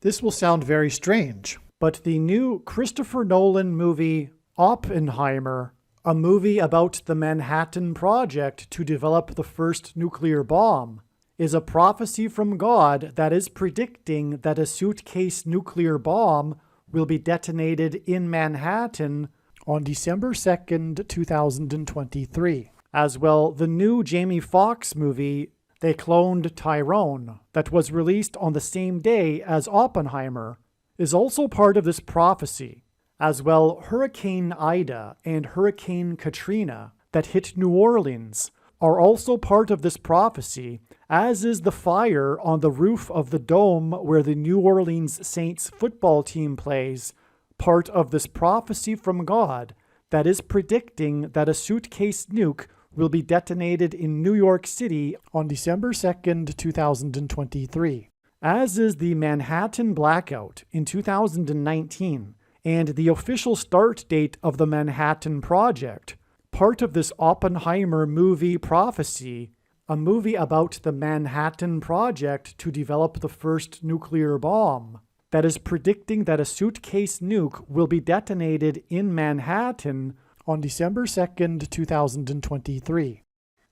This will sound very strange, but the new Christopher Nolan movie Oppenheimer, a movie about the Manhattan Project to develop the first nuclear bomb, is a prophecy from God that is predicting that a suitcase nuclear bomb will be detonated in Manhattan on December 2nd, 2023. As well, the new Jamie Foxx movie, They Cloned Tyrone, that was released on the same day as Oppenheimer, is also part of this prophecy. As well, Hurricane Ida and Hurricane Katrina that hit New Orleans are also part of this prophecy, as is the fire on the roof of the dome where the New Orleans Saints football team plays, part of this prophecy from God that is predicting that a suitcase nuke will be detonated in New York City on December 2nd, 2023. As is the Manhattan blackout in 2019 and the official start date of the Manhattan Project, part of this Oppenheimer movie prophecy, a movie about the Manhattan Project to develop the first nuclear bomb, that is predicting that a suitcase nuke will be detonated in Manhattan on December 2nd, 2023.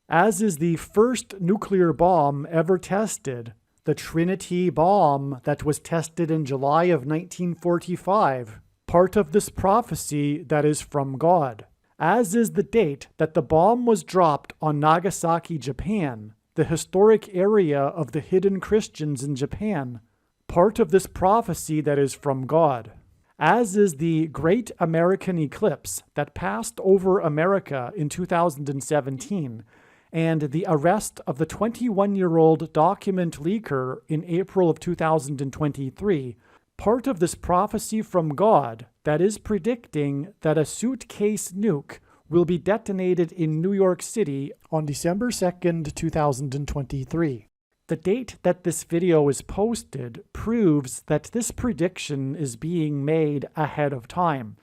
As is the first nuclear bomb ever tested, the Trinity bomb that was tested in July of 1945, part of this prophecy that is from God. As is the date that the bomb was dropped on Nagasaki, Japan, the historic area of the hidden Christians in Japan, part of this prophecy that is from God. As is the Great American Eclipse that passed over America in 2017, and the arrest of the 21-year-old document leaker in April of 2023, part of this prophecy from God that is predicting that a suitcase nuke will be detonated in New York City on December 2nd, 2023. The date that this video is posted proves that this prediction is being made ahead of time,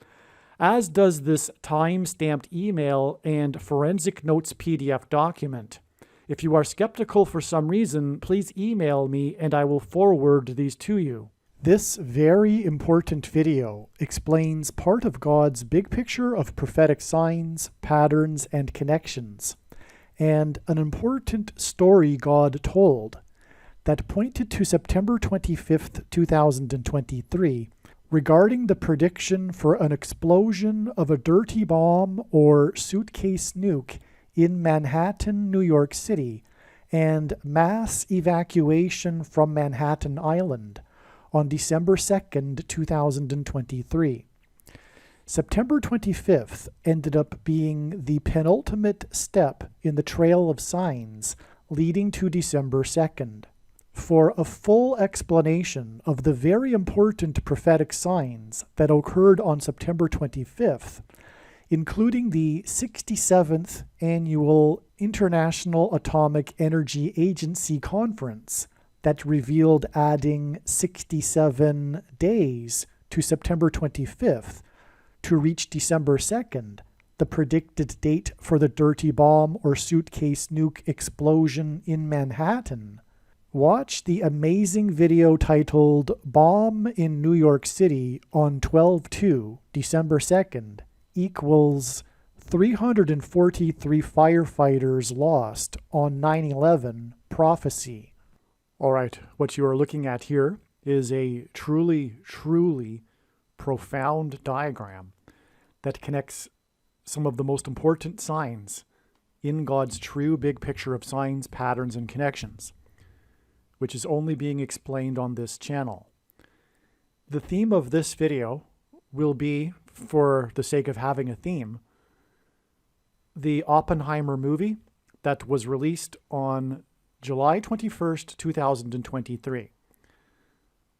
as does this time-stamped email and forensic notes PDF document. If you are skeptical for some reason, please email me and I will forward these to you. This very important video explains part of God's big picture of prophetic signs, patterns, and connections, and an important story God told that pointed to September 25th, 2023, regarding the prediction for an explosion of a dirty bomb or suitcase nuke in Manhattan, New York City, and mass evacuation from Manhattan Island on December 2nd, 2023. September 25th ended up being the penultimate step in the trail of signs leading to December 2nd. For a full explanation of the very important prophetic signs that occurred on September 25th, including the 67th Annual International Atomic Energy Agency Conference that revealed adding 67 days to September 25th to reach December 2nd, the predicted date for the dirty bomb or suitcase nuke explosion in Manhattan, watch the amazing video titled Bomb in New York City on 12/2, December 2nd, equals 343 firefighters lost on 9/11 prophecy. All right, what you are looking at here is a truly, truly profound diagram that connects some of the most important signs in God's true big picture of signs, patterns, and connections, which is only being explained on this channel. The theme of this video will be, for the sake of having a theme, the Oppenheimer movie that was released on July 21st, 2023.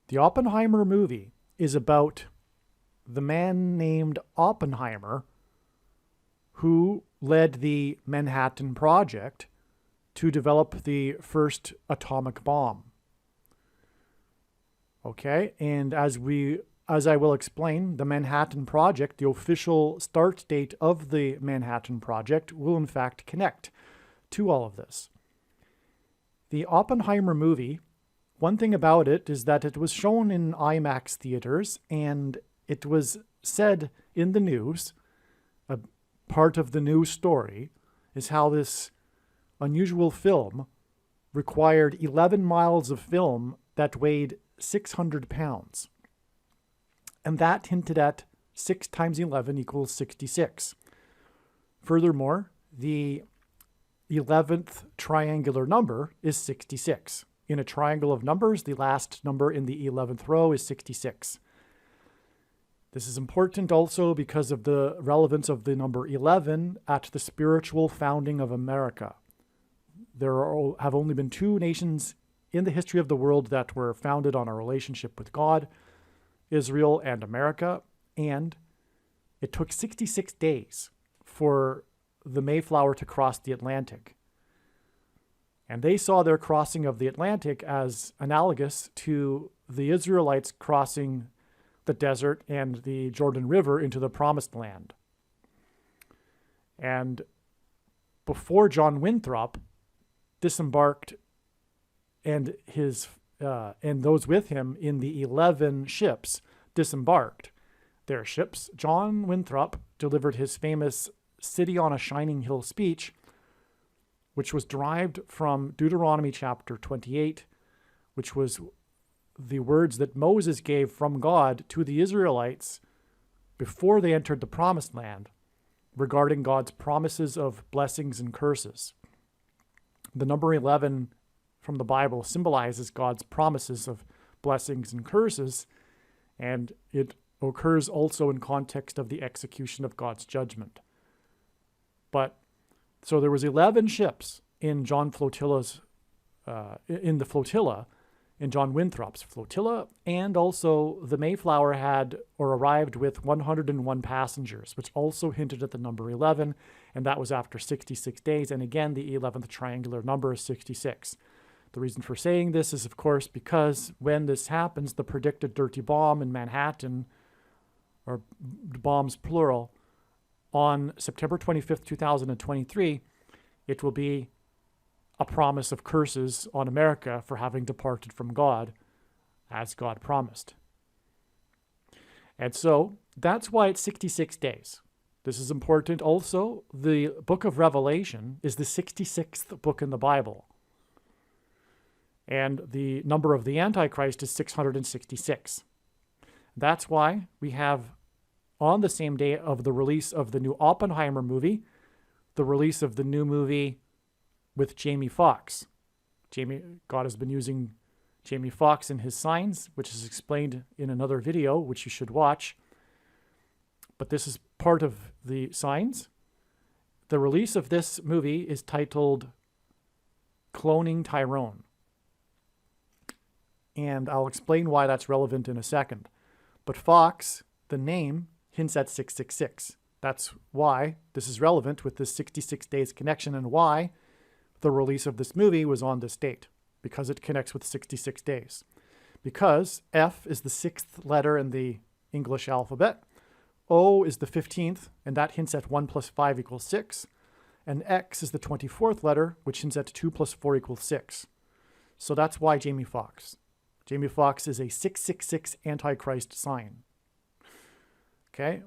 The Oppenheimer movie is about the man named Oppenheimer who led the Manhattan Project to develop the first atomic bomb. Okay, and as I will explain, the Manhattan Project, the official start date of the Manhattan Project, will in fact connect to all of this. The Oppenheimer movie One thing about it is that it was shown in IMAX theaters, and it was said in the news, a part of the news story, is how this unusual film required 11 miles of film that weighed 600 pounds. And that hinted at 6 times 11 equals 66. Furthermore, the 11th triangular number is 66. In a triangle of numbers, the last number in the 11th row is 66. This is important also because of the relevance of the number 11 at the spiritual founding of America. Have only been 2 nations in the history of the world that were founded on a relationship with God, Israel and America, and it took 66 days for the Mayflower to cross the Atlantic. And they saw their crossing of the Atlantic as analogous to the Israelites crossing the desert and the Jordan River into the Promised Land. And before John Winthrop disembarked and those with him in the 11 ships disembarked their ships, John Winthrop delivered his famous City on a Shining Hill speech, which was derived from Deuteronomy chapter 28, which was the words that Moses gave from God to the Israelites before they entered the Promised Land regarding God's promises of blessings and curses. The number 11 from the Bible symbolizes God's promises of blessings and curses, and it occurs also in context of the execution of God's judgment. So there was 11 ships in John Flotilla's, in the flotilla, in John Winthrop's flotilla, and also the Mayflower had or arrived with 101 passengers, which also hinted at the number 11, and that was after 66 days. And again, the 11th triangular number is 66. The reason for saying this is, of course, because when this happens, the predicted dirty bomb in Manhattan, or bombs plural, on September 25th, 2023, it will be a promise of curses on America for having departed from God, as God promised. And so that's why it's 66 days. This is important. Also, the book of Revelation is the 66th book in the Bible. And the number of the Antichrist is 666. That's why we have, on the same day of the release of the new Oppenheimer movie, the release of the new movie with Jamie Foxx. God has been using Jamie Foxx in his signs, which is explained in another video, which you should watch. But this is part of the signs. The release of this movie is titled Cloning Tyrone. And I'll explain why that's relevant in a second. But Fox, the name, hints at 666. That's why this is relevant with this 66 days connection, and why the release of this movie was on this date, because it connects with 66 days. Because F is the 6th letter in the English alphabet, O is the 15th, and that hints at 1 plus 5 equals 6, and X is the 24th letter, which hints at 2 plus 4 equals 6. So that's why Jamie Foxx. Jamie Foxx is a 666 Antichrist sign. Okay.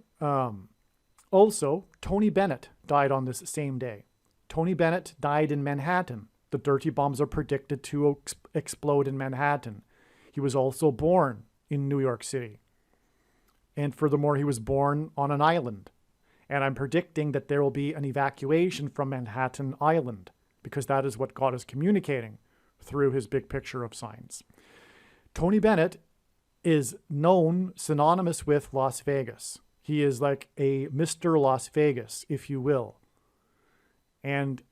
Also, Tony Bennett died on this same day. Tony Bennett died in Manhattan. The dirty bombs are predicted to explode in Manhattan. He was also born in New York City. And furthermore, he was born on an island. And I'm predicting that there will be an evacuation from Manhattan Island, because that is what God is communicating through his big picture of signs. Tony Bennett is known synonymous with Las Vegas. He is like a Mr. Las Vegas, if you will. And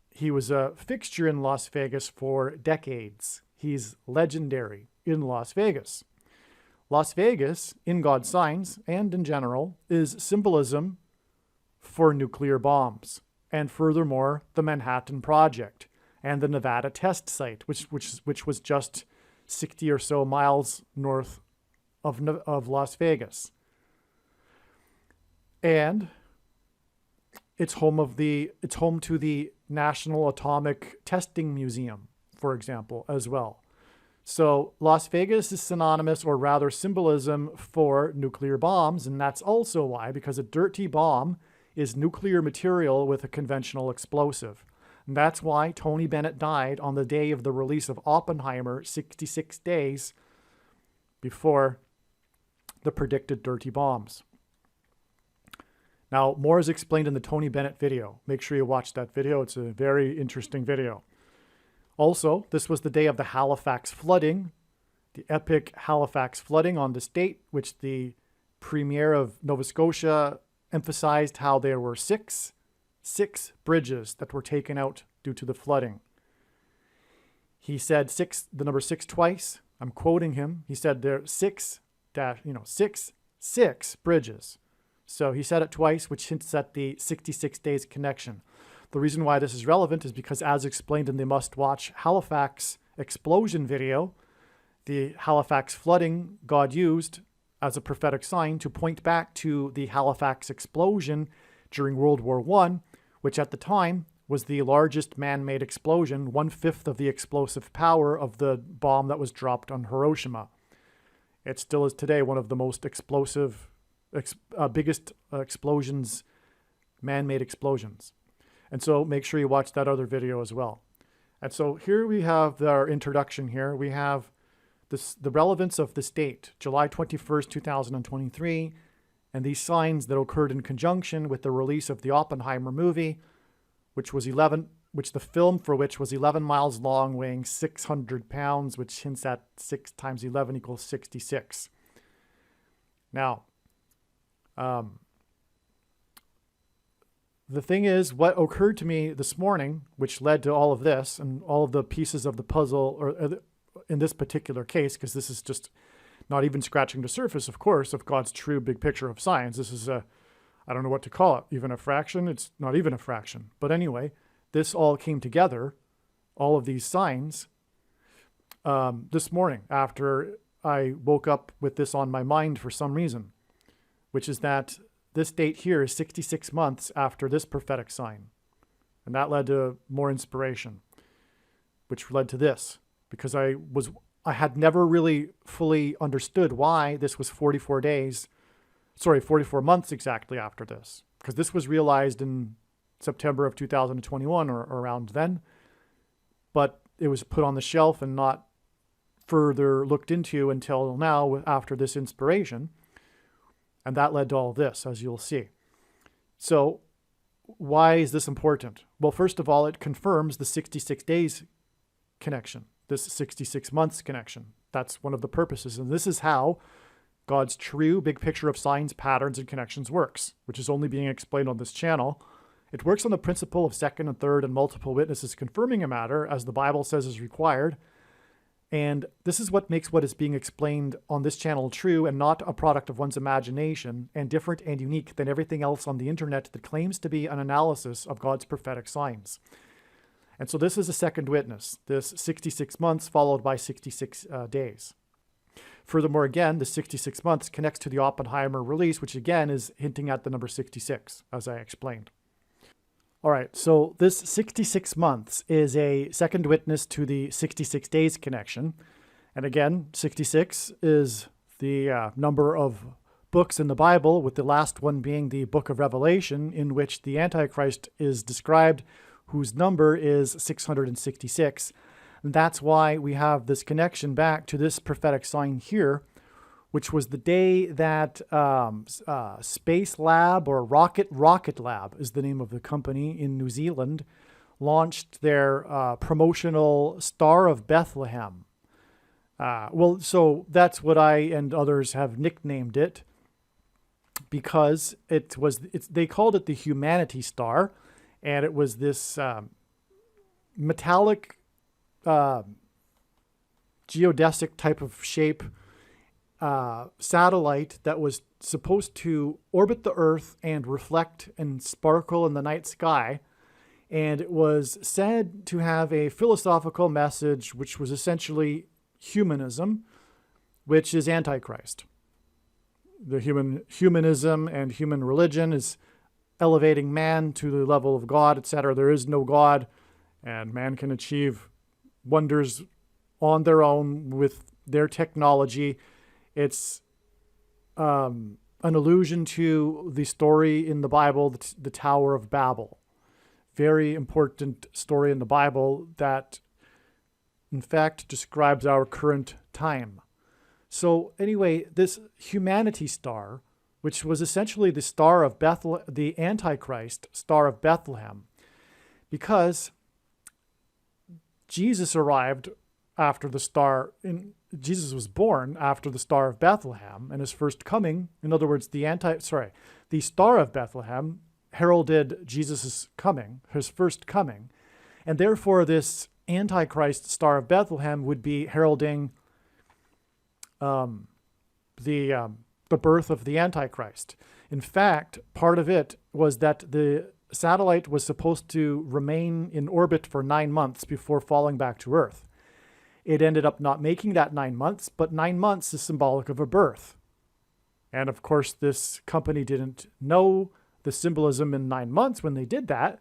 he was a fixture in Las Vegas for decades. He's legendary in Las Vegas. Las Vegas, in God's signs and in general, is symbolism for nuclear bombs. And furthermore, the Manhattan Project and the Nevada test site, which was just 60 or so miles north of Las Vegas. And it's home to the National Atomic Testing Museum, for example, as well. So Las Vegas is synonymous, or rather symbolism, for nuclear bombs. And that's also why, because a dirty bomb is nuclear material with a conventional explosive. And that's why Tony Bennett died on the day of the release of Oppenheimer, 66 days before the predicted dirty bombs. Now, more is explained in the Tony Bennett video. Make sure you watch that video. It's a very interesting video. Also, this was the day of the Halifax flooding, the epic Halifax flooding on this date, which the Premier of Nova Scotia emphasized how there were six bridges that were taken out due to the flooding. He said the number six twice. I'm quoting him. He said there are six bridges. So he said it twice, which hints at the 66 days connection. The reason why this is relevant is because, as explained in the must-watch Halifax explosion video, the Halifax flooding God used as a prophetic sign to point back to the Halifax explosion during World War I, which at the time was the largest man-made explosion, 1/5 of the explosive power of the bomb that was dropped on Hiroshima. It still is today one of the most explosive, biggest explosions, man-made explosions. And so make sure you watch that other video as well. And so here we have our introduction here. We have the relevance of this date, July 21st, 2023, and these signs that occurred in conjunction with the release of the Oppenheimer movie, which the film for which was 11 miles long, weighing 600 pounds, which hints at 6 times 11 equals 66. Now, the thing is, what occurred to me this morning, which led to all of this and all of the pieces of the puzzle, or in this particular case, because this is just not even scratching the surface, of course, of God's true big picture of science. This is I don't know what to call it, even a fraction. It's not even a fraction. But anyway, this all came together, all of these signs, this morning after I woke up with this on my mind for some reason, which is that this date here is 66 months after this prophetic sign. And that led to more inspiration, which led to this, because I had never really fully understood why this was 44 months exactly after this, because this was realized in September of 2021 or around then, but it was put on the shelf and not further looked into until now after this inspiration. And that led to all this, as you'll see. So why is this important? Well, first of all, it confirms the 66 days connection, this 66 months connection. That's one of the purposes. And this is how God's true big picture of signs, patterns, and connections works, which is only being explained on this channel. It works on the principle of second and third and multiple witnesses confirming a matter, as the Bible says is required. And this is what makes what is being explained on this channel true and not a product of one's imagination, and different and unique than everything else on the internet that claims to be an analysis of God's prophetic signs. And so this is a second witness, this 66 months followed by 66 days. Furthermore, again, the 66 months connects to the Oppenheimer release, which again is hinting at the number 66, as I explained. All right, so this 66 months is a second witness to the 66 days connection. And again, 66 is the number of books in the Bible, with the last one being the book of Revelation, in which the Antichrist is described, whose number is 666. And that's why we have this connection back to this prophetic sign here, which was the day that Space Lab, or Rocket Lab is the name of the company in New Zealand, launched their promotional Star of Bethlehem. So that's what I and others have nicknamed it, because they called it the Humanity Star, and it was this metallic geodesic type of shape satellite that was supposed to orbit the Earth and reflect and sparkle in the night sky. And it was said to have a philosophical message, which was essentially humanism, which is Antichrist. The humanism and human religion is elevating man to the level of God, etc. There is no God, and man can achieve wonders on their own with their technology. It's an allusion to the story in the Bible, the Tower of Babel. Very important story in the Bible that, in fact, describes our current time. So anyway, this humanity star, which was essentially the star of Bethlehem, the Antichrist star of Bethlehem, because Jesus arrived after the star, Jesus was born after the Star of Bethlehem, and his first coming, in other words, the Star of Bethlehem heralded Jesus' coming, his first coming, and therefore this Antichrist Star of Bethlehem would be heralding the birth of the Antichrist. In fact, part of it was that the satellite was supposed to remain in orbit for 9 months before falling back to Earth. It ended up not making that 9 months, but 9 months is symbolic of a birth. And of course, this company didn't know the symbolism in 9 months when they did that.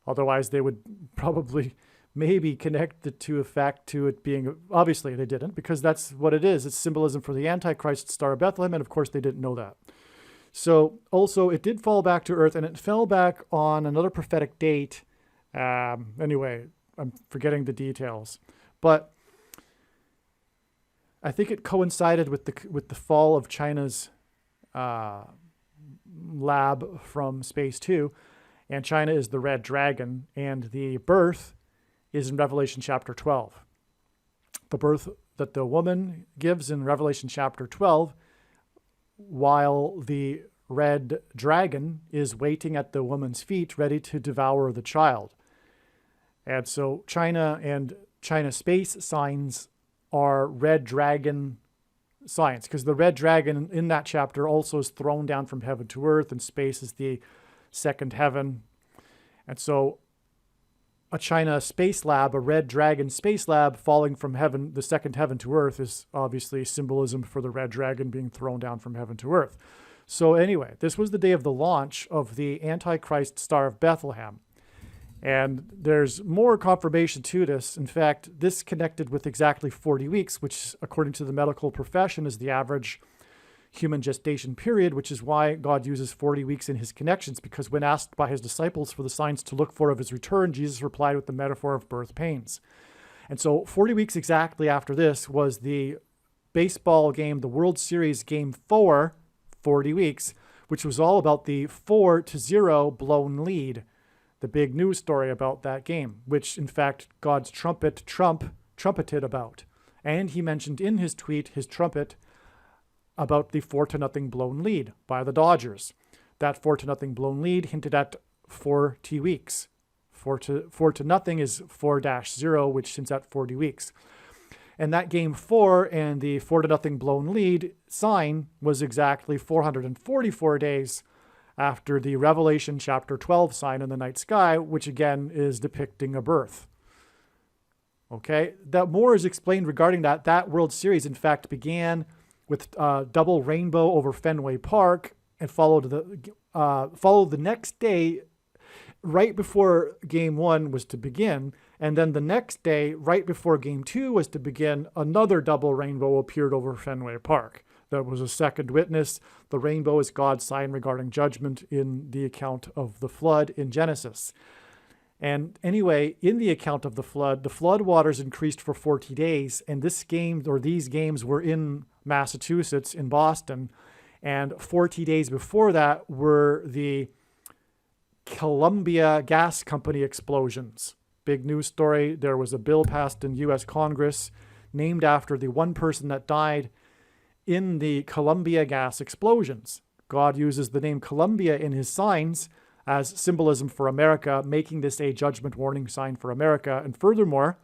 Otherwise, they would probably maybe connect the two effect to it being, obviously they didn't, because that's what it is. It's symbolism for the Antichrist Star of Bethlehem, and of course they didn't know that. So also it did fall back to Earth, and it fell back on another prophetic date. Anyway, I'm forgetting the details, but I think it coincided with the fall of China's lab from space too, and China is the red dragon, and the birth is in Revelation chapter 12. The birth that the woman gives in Revelation chapter 12, while the red dragon is waiting at the woman's feet, ready to devour the child. And so China and China space signs are red dragon signs, because the red dragon in that chapter also is thrown down from heaven to earth, and space is the second heaven. And so a China space lab, a red dragon space lab falling from heaven, the second heaven to earth, is obviously symbolism for the red dragon being thrown down from heaven to earth. So anyway, this was the day of the launch of the Antichrist Star of Bethlehem. And there's more confirmation to this. In fact, this connected with exactly 40 weeks, which according to the medical profession is the average human gestation period, which is why God uses 40 weeks in his connections, because when asked by his disciples for the signs to look for of his return, Jesus replied with the metaphor of birth pains. And so 40 weeks exactly after this was the baseball game, the World Series Game 4, 40 weeks, which was all about the 4-0 blown lead. The big news story about that game, which in fact God's trumpeted about. And he mentioned in his tweet, his trumpet, about the 4-0 blown lead by the Dodgers. That 4-0 blown lead hinted at 40 weeks. 4-0 is 4-0, which hints at 40 weeks. And that game 4 and the 4-0 blown lead sign was exactly 444 days after the Revelation chapter 12 sign in the night sky, which again is depicting a birth. Okay, that more is explained regarding that. That World Series, in fact, began with double rainbow over Fenway Park, and followed the next day, right before Game 1 was to begin, and then the next day, right before Game 2 was to begin, another double rainbow appeared over Fenway Park. That was a second witness. The rainbow is God's sign regarding judgment in the account of the flood in Genesis. And anyway, in the account of the flood waters increased for 40 days, and these games were in Massachusetts, in Boston, and 40 days before that were the Columbia Gas Company explosions. Big news story. There was a bill passed in U.S. Congress named after the one person that died in the Columbia gas explosions. God uses the name Columbia in his signs as symbolism for America, making this a judgment warning sign for America. And furthermore,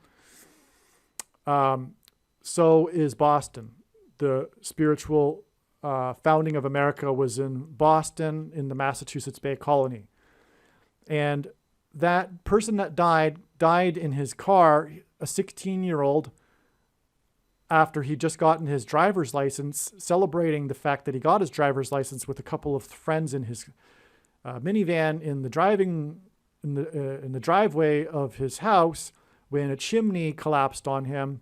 so is Boston. The spiritual founding of America was in Boston, in the Massachusetts Bay Colony. And that person that died in his car, a 16-year-old, after he'd just gotten his driver's license, celebrating the fact that he got his driver's license with a couple of friends in his minivan in the driveway of his house, when a chimney collapsed on him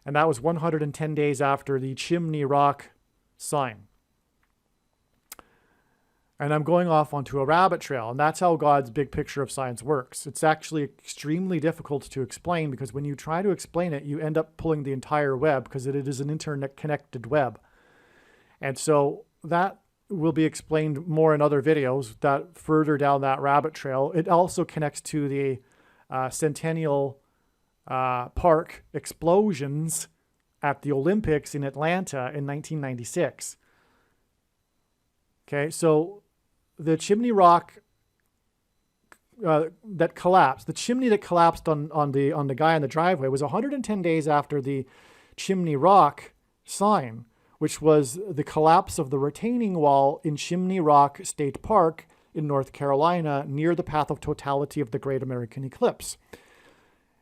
And that was 110 days after the Chimney Rock sign. And I'm going off onto a rabbit trail, and that's how God's big picture of science works. It's actually extremely difficult to explain, because when you try to explain it, you end up pulling the entire web, because it is an internet-connected web. And so that will be explained more in other videos that further down that rabbit trail. It also connects to the Centennial Park explosions at the Olympics in Atlanta in 1996. Okay, so the chimney rock that collapsed, the chimney that collapsed on the guy in the driveway, was 110 days after the Chimney Rock sign, which was the collapse of the retaining wall in Chimney Rock State Park in North Carolina, near the path of totality of the Great American Eclipse.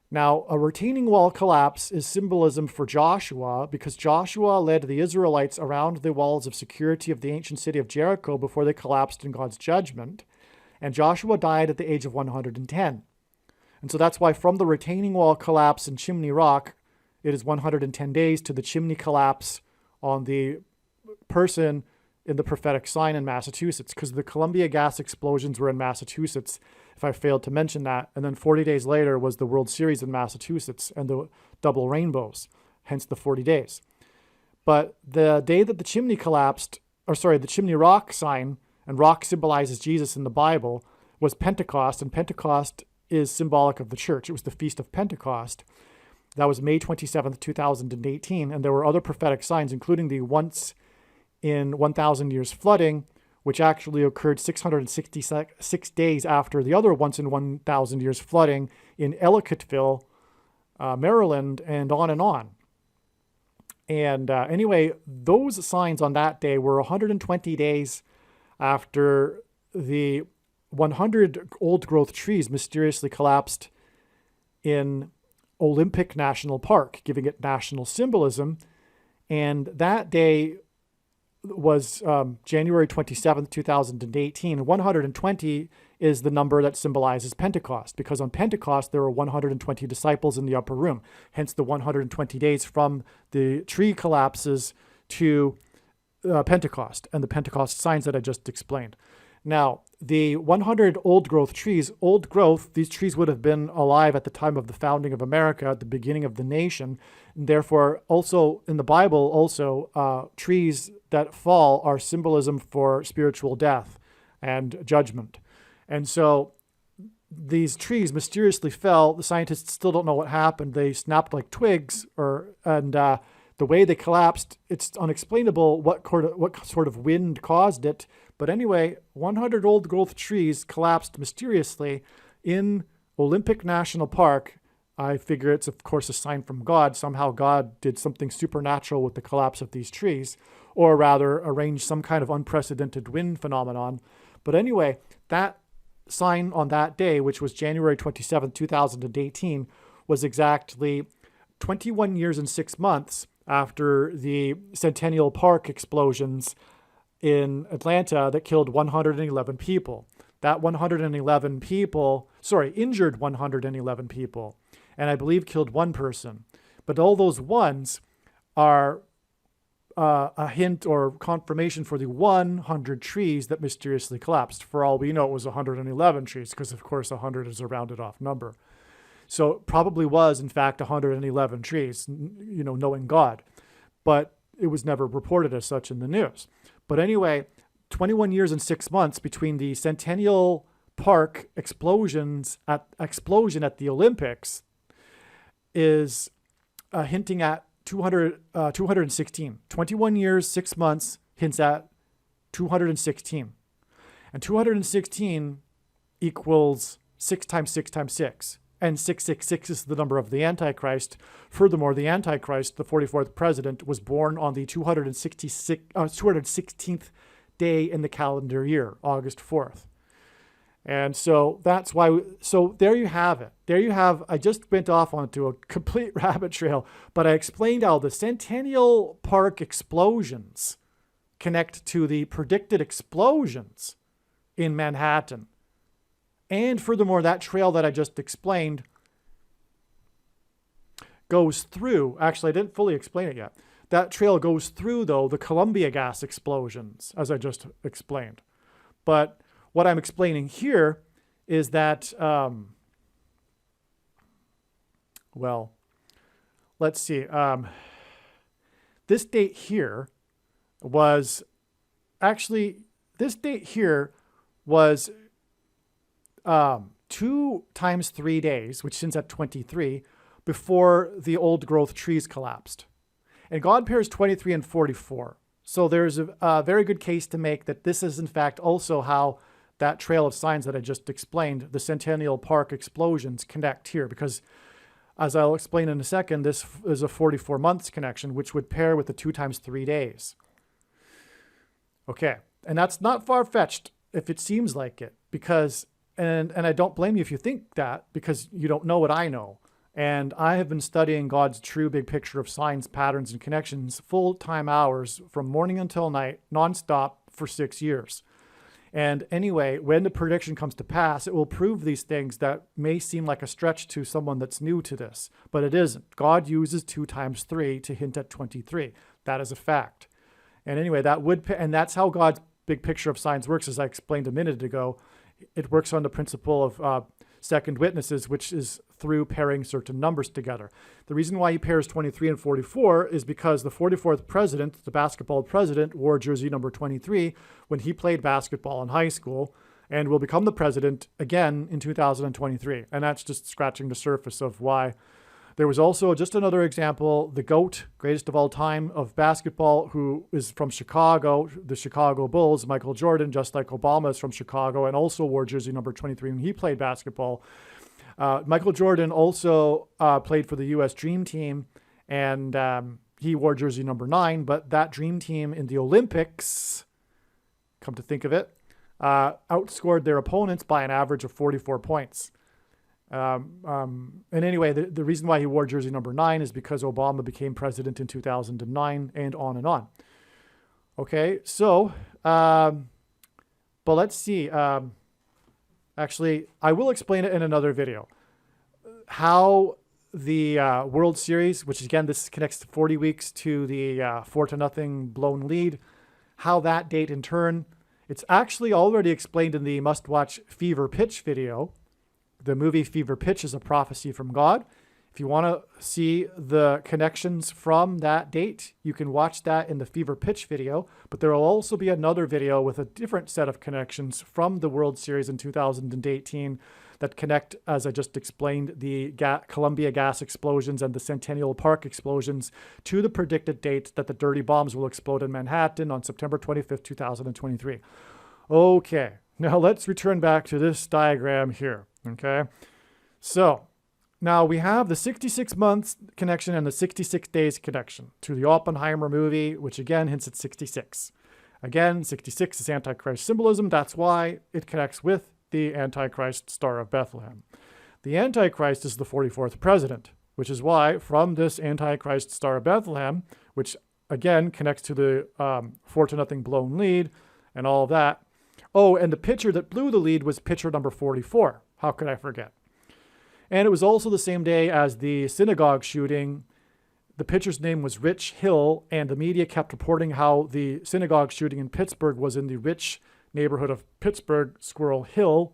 Now, a retaining wall collapse is symbolism for Joshua, because Joshua led the Israelites around the walls of security of the ancient city of Jericho before they collapsed in God's judgment. And Joshua died at the age of 110. And so that's why from the retaining wall collapse in Chimney Rock, it is 110 days to the chimney collapse on the person in the prophetic sign in Massachusetts, because the Columbia gas explosions were in Massachusetts, if I failed to mention that. And then 40 days later was the World Series in Massachusetts and the double rainbows, hence the 40 days. But the day that the chimney collapsed, the Chimney Rock sign, and rock symbolizes Jesus in the Bible, was Pentecost, and Pentecost is symbolic of the church. It was the Feast of Pentecost. That was May 27th, 2018, and there were other prophetic signs, including the once in 1,000 years flooding, which actually occurred 666 days after the other once in 1,000 years flooding in Ellicottville, Maryland, and on and on. And anyway, those signs on that day were 120 days after the 100 old-growth trees mysteriously collapsed in Olympic National Park, giving it national symbolism. And that day was January 27th, 2018. 120 is the number that symbolizes Pentecost, because on Pentecost there were 120 disciples in the upper room, hence the 120 days from the tree collapses to Pentecost and the Pentecost signs that I just explained. Now, the 100 old-growth trees, these trees would have been alive at the time of the founding of America, at the beginning of the nation. And therefore, also in the Bible, trees that fall are symbolism for spiritual death and judgment. And so these trees mysteriously fell. The scientists still don't know what happened. They snapped like twigs, and the way they collapsed, it's unexplainable what sort of wind caused it. But anyway, 100 old-growth trees collapsed mysteriously in Olympic National Park. I figure it's, of course, a sign from God. Somehow God did something supernatural with the collapse of these trees, or rather arranged some kind of unprecedented wind phenomenon. But anyway, that sign on that day, which was January 27, 2018, was exactly 21 years and 6 months after the Centennial Park explosions in Atlanta that killed 111 people. That 111 people, injured 111 people, and I believe killed one person. But all those ones are a hint or confirmation for the 100 trees that mysteriously collapsed. For all we know, it was 111 trees, because of course 100 is a rounded off number. So it probably was, in fact, 111 trees, knowing God. But it was never reported as such in the news. But anyway, 21 years and 6 months between the Centennial Park explosion at the Olympics is hinting at 216. 21 years, 6 months hints at 216. And 216 equals 6 times 6 times 6. And 666 is the number of the Antichrist. Furthermore, the Antichrist, the 44th president, was born on the 216th day in the calendar year, August 4th. And so that's why, so there you have it. There you have, I just went off onto a complete rabbit trail, but I explained how the Centennial Park explosions connect to the predicted explosions in Manhattan. And furthermore, that trail that I just explained goes through, actually, I didn't fully explain it yet. That trail goes through, though, the Columbia gas explosions, as I just explained. But what I'm explaining here is that, well, let's see. This date here was actually, this date here was 2 times 3 days, which ends at 23, before the old growth trees collapsed. And God pairs 23 and 44. So there's a very good case to make that this is in fact also how that trail of signs that I just explained, the Centennial Park explosions, connect here, because as I'll explain in a second, this is a 44 months connection, which would pair with the 2 times 3 days. Okay, and that's not far-fetched if it seems like it, because, and I don't blame you if you think that, because you don't know what I know. And I have been studying God's true big picture of signs, patterns, and connections full-time hours from morning until night, nonstop for 6 years. And anyway, when the prediction comes to pass, it will prove these things that may seem like a stretch to someone that's new to this, but it isn't. God uses 2 times 3 to hint at 23. That is a fact. And anyway, and that's how God's big picture of signs works, as I explained a minute ago. It works on the principle of second witnesses, which is through pairing certain numbers together. The reason why he pairs 23 and 44 is because the 44th president, the basketball president, wore jersey number 23 when he played basketball in high school and will become the president again in 2023. And that's just scratching the surface of why. There was also just another example, the GOAT, greatest of all time of basketball, who is from Chicago, the Chicago Bulls, Michael Jordan, just like Obama is from Chicago and also wore jersey number 23 when he played basketball. Michael Jordan also played for the U.S. Dream Team, and he wore jersey number 9, but that Dream Team in the Olympics, come to think of it, outscored their opponents by an average of 44 points. And anyway, the reason why he wore jersey number 9 is because Obama became president in 2009 and on and on. Okay, so, but let's see. Actually, I will explain it in another video. How the World Series, which again, this connects 40 weeks to the 4-0 blown lead, how that date in turn, it's actually already explained in the must-watch Fever Pitch video. The movie Fever Pitch is a prophecy from God. If you want to see the connections from that date, you can watch that in the Fever Pitch video. But there will also be another video with a different set of connections from the World Series in 2018 that connect, as I just explained, the Columbia gas explosions and the Centennial Park explosions to the predicted date that the dirty bombs will explode in Manhattan on September 25th, 2023. Okay, now let's return back to this diagram here. Okay, so now we have the 66 months connection and the 66 days connection to the Oppenheimer movie, which again hints at 66. Again, 66 is Antichrist symbolism. That's why it connects with the Antichrist Star of Bethlehem. The Antichrist is the 44th president, which is why from this Antichrist Star of Bethlehem, which again connects to the 4-0 blown lead and all of that. Oh, and the pitcher that blew the lead was pitcher number 44. How could I forget? And it was also the same day as the synagogue shooting. The pitcher's name was Rich Hill, and the media kept reporting how the synagogue shooting in Pittsburgh was in the rich neighborhood of Pittsburgh, Squirrel Hill,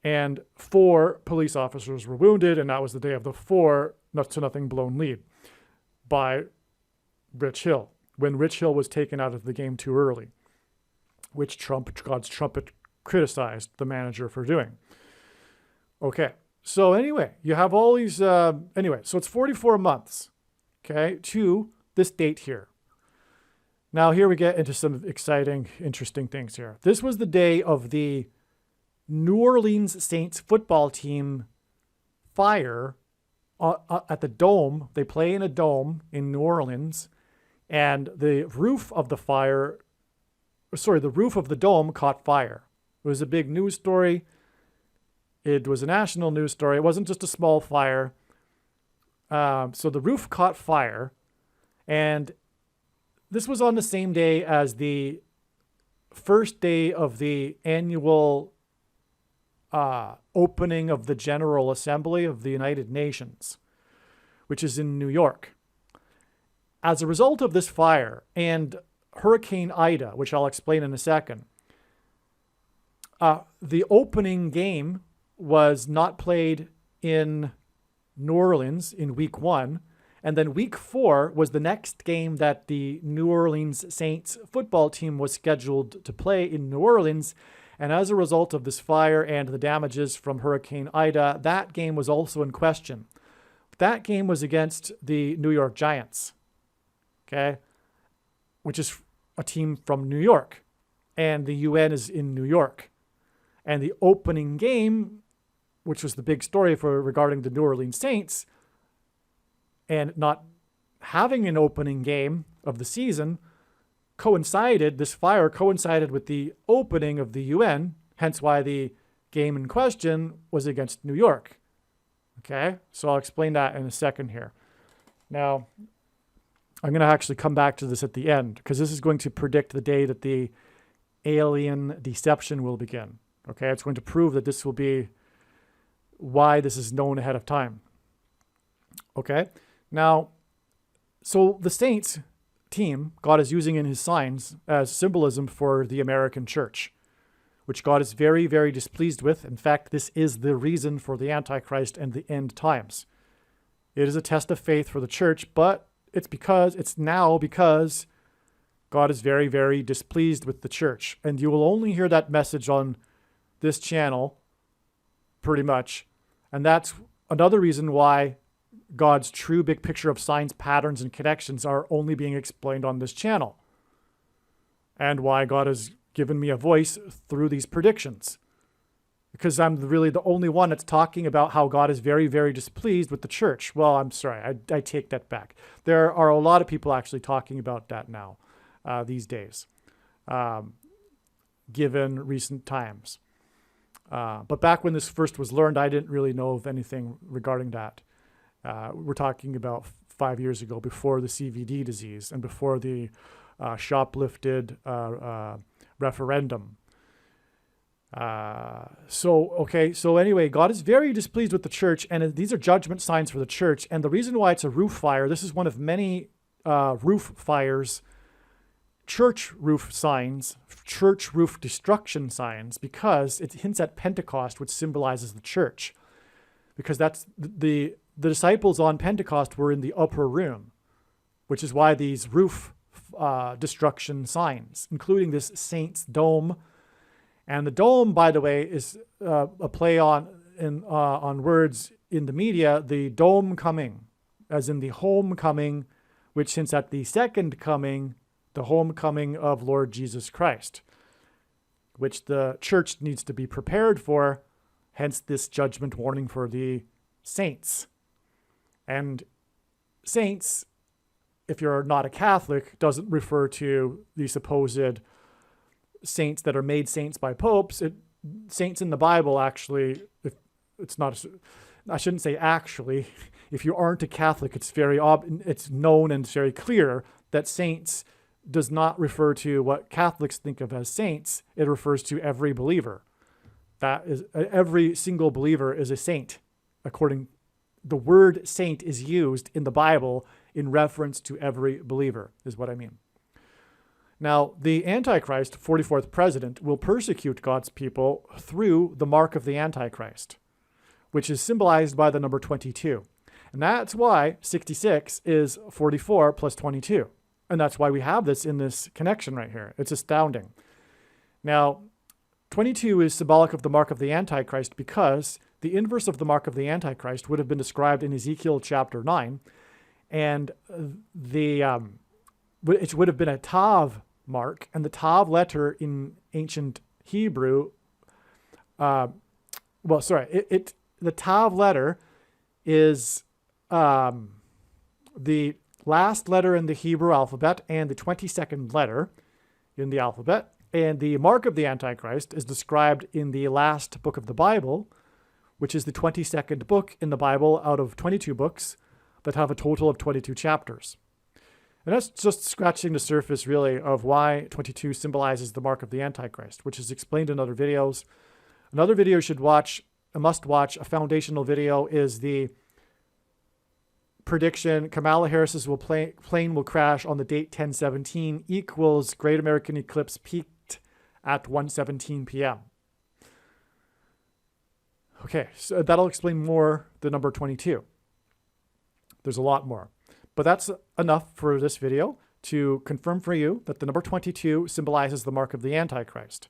and 4 police officers were wounded, and that was the day of the 4-0 blown lead by Rich Hill, when Rich Hill was taken out of the game too early, which God's trumpet criticized the manager for doing. Okay, so anyway, you have all these, so it's 44 months, okay, to this date here. Now here we get into some exciting, interesting things here. This was the day of the New Orleans Saints football team fire at the Dome. They play in a dome in New Orleans, and the roof of the dome caught fire. It was a big news story. It was a national news story. It wasn't just a small fire. So the roof caught fire, and this was on the same day as the first day of the annual opening of the General Assembly of the United Nations, which is in New York. As a result of this fire and Hurricane Ida, which I'll explain in a second, the opening game was not played in New Orleans in week 1. And then week 4 was the next game that the New Orleans Saints football team was scheduled to play in New Orleans. And as a result of this fire and the damages from Hurricane Ida, that game was also in question. That game was against the New York Giants, okay, which is a team from New York. And the UN is in New York. And the opening game, which was the big story regarding the New Orleans Saints, and not having an opening game of the season, this fire coincided with the opening of the UN, hence why the game in question was against New York. Okay, so I'll explain that in a second here. Now, I'm going to actually come back to this at the end, because this is going to predict the day that the alien deception will begin. Okay, it's going to prove that this will be why this is known ahead of time. Okay, now, so the Saints team, God is using in his signs as symbolism for the American church, which God is very, very displeased with. In fact, this is the reason for the Antichrist and the end times. It is a test of faith for the church, but it's now because God is very, very displeased with the church. And you will only hear that message on this channel, pretty much. And that's another reason why God's true big picture of signs, patterns, and connections are only being explained on this channel. And why God has given me a voice through these predictions. Because I'm really the only one that's talking about how God is very, very displeased with the church. Well, I'm sorry, I take that back. There are a lot of people actually talking about that now, these days, given recent times. But back when this first was learned, I didn't really know of anything regarding that. We're talking about 5 years ago, before the CVD disease and before the shoplifted referendum. So anyway, God is very displeased with the church, and these are judgment signs for the church. And the reason why it's a roof fire, this is one of many roof fires, church roof signs, church roof destruction signs, because it hints at Pentecost, which symbolizes the church. Because that's the disciples on Pentecost were in the upper room, which is why these roof destruction signs, including this saint's dome. And the dome, by the way, is a play on words in the media, the dome coming, as in the homecoming, which hints at the second coming, the homecoming of Lord Jesus Christ, which the church needs to be prepared for, hence this judgment warning for the saints. And saints, if you're not a Catholic, doesn't refer to the supposed saints that are made saints by popes. Saints in the Bible, actually, I shouldn't say actually, if you aren't a Catholic, it's known and it's very clear that saints does not refer to what Catholics think of as saints. It refers to every believer. That is, every single believer is a saint. The word saint is used in the Bible in reference to every believer, is what I mean. Now, the Antichrist, 44th president, will persecute God's people through the mark of the Antichrist, which is symbolized by the number 22. And that's why 66 is 44 plus 22. And that's why we have this in this connection right here. It's astounding. Now, 22 is symbolic of the mark of the Antichrist because the inverse of the mark of the Antichrist would have been described in Ezekiel chapter 9. And it would have been a Tav mark. And the Tav letter in ancient Hebrew, the Tav letter is the last letter in the Hebrew alphabet and the 22nd letter in the alphabet. And the mark of the Antichrist is described in the last book of the Bible, which is the 22nd book in the Bible out of 22 books that have a total of 22 chapters. And that's just scratching the surface, really, of why 22 symbolizes the mark of the Antichrist, which is explained in other videos. Another video you should watch, a must-watch, a foundational video, is the prediction, Kamala Harris's plane will crash on the date 10/17 equals Great American Eclipse peaked at 1:17 p.m. Okay, so that'll explain more the number 22. There's a lot more. But that's enough for this video to confirm for you that the number 22 symbolizes the mark of the Antichrist.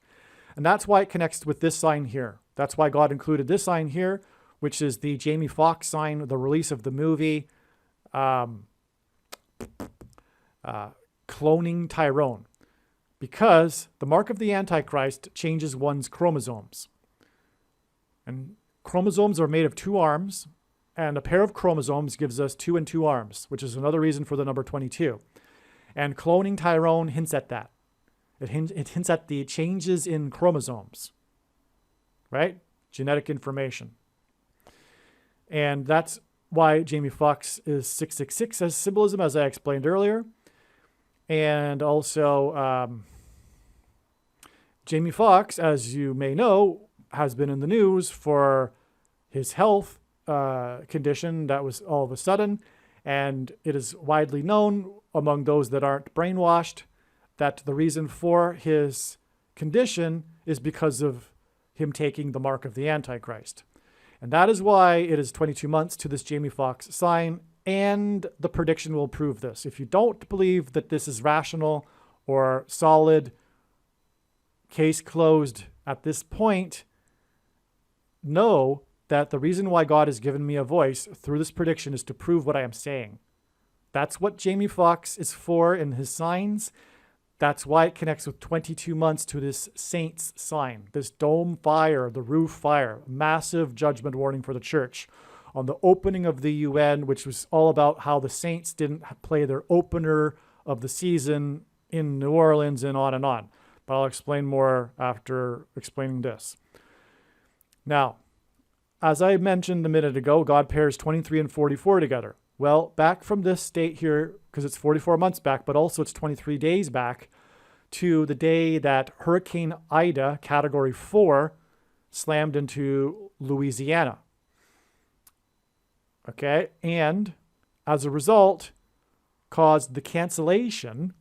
And that's why it connects with this sign here. That's why God included this sign here, which is the Jamie Foxx sign, the release of the movie Cloning Tyrone. Because the mark of the Antichrist changes one's chromosomes. And chromosomes are made of 2 arms, and a pair of chromosomes gives us 2 and 2 arms, which is another reason for the number 22. And Cloning Tyrone hints at that. It hints at the changes in chromosomes, right? Genetic information. And that's why Jamie Foxx is 666 as symbolism, as I explained earlier. And also, Jamie Foxx, as you may know, has been in the news for his health condition that was all of a sudden. And it is widely known among those that aren't brainwashed that the reason for his condition is because of him taking the mark of the Antichrist. And that is why it is 22 months to this Jamie Foxx sign, and the prediction will prove this. If you don't believe that this is rational or solid, case closed at this point, know that the reason why God has given me a voice through this prediction is to prove what I am saying. That's what Jamie Foxx is for in his signs. That's why it connects with 22 months to this saints sign, this dome fire, the roof fire, massive judgment warning for the church on the opening of the UN, which was all about how the saints didn't play their opener of the season in New Orleans and on and on. But I'll explain more after explaining this. Now, as I mentioned a minute ago, God pairs 23 and 44 together. Well, back from this state here, because it's 44 months back, but also it's 23 days back to the day that Hurricane Ida, Category 4, slammed into Louisiana. Okay, and as a result, caused the cancellation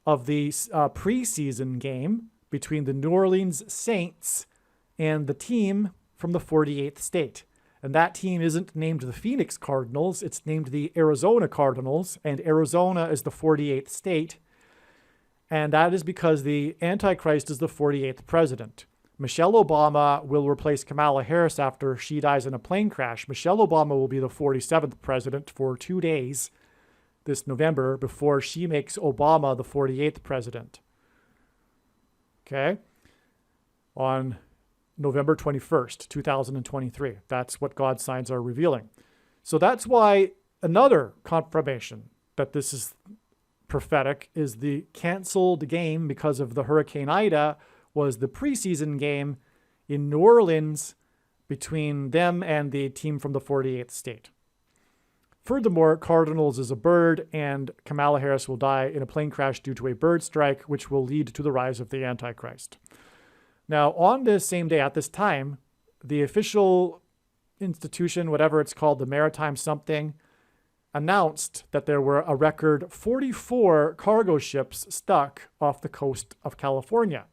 of the preseason game between the New Orleans Saints and the team from the 48th state. And that team isn't named the Phoenix Cardinals, it's named the Arizona Cardinals, and Arizona is the 48th state. And that is because the Antichrist is the 48th president. Michelle Obama will replace Kamala Harris after she dies in a plane crash. Michelle Obama will be the 47th president for 2 days this November before she makes Obama the 48th president. Okay? On November 21st, 2023. That's what God's signs are revealing. So that's why another confirmation that this is prophetic is the canceled game because of the Hurricane Ida was the preseason game in New Orleans between them and the team from the 48th state. Furthermore, Cardinals is a bird, and Kamala Harris will die in a plane crash due to a bird strike, which will lead to the rise of the Antichrist. Now, on this same day, at this time, the official institution, whatever it's called, the Maritime something, announced that there were a record 44 cargo ships stuck off the coast of California.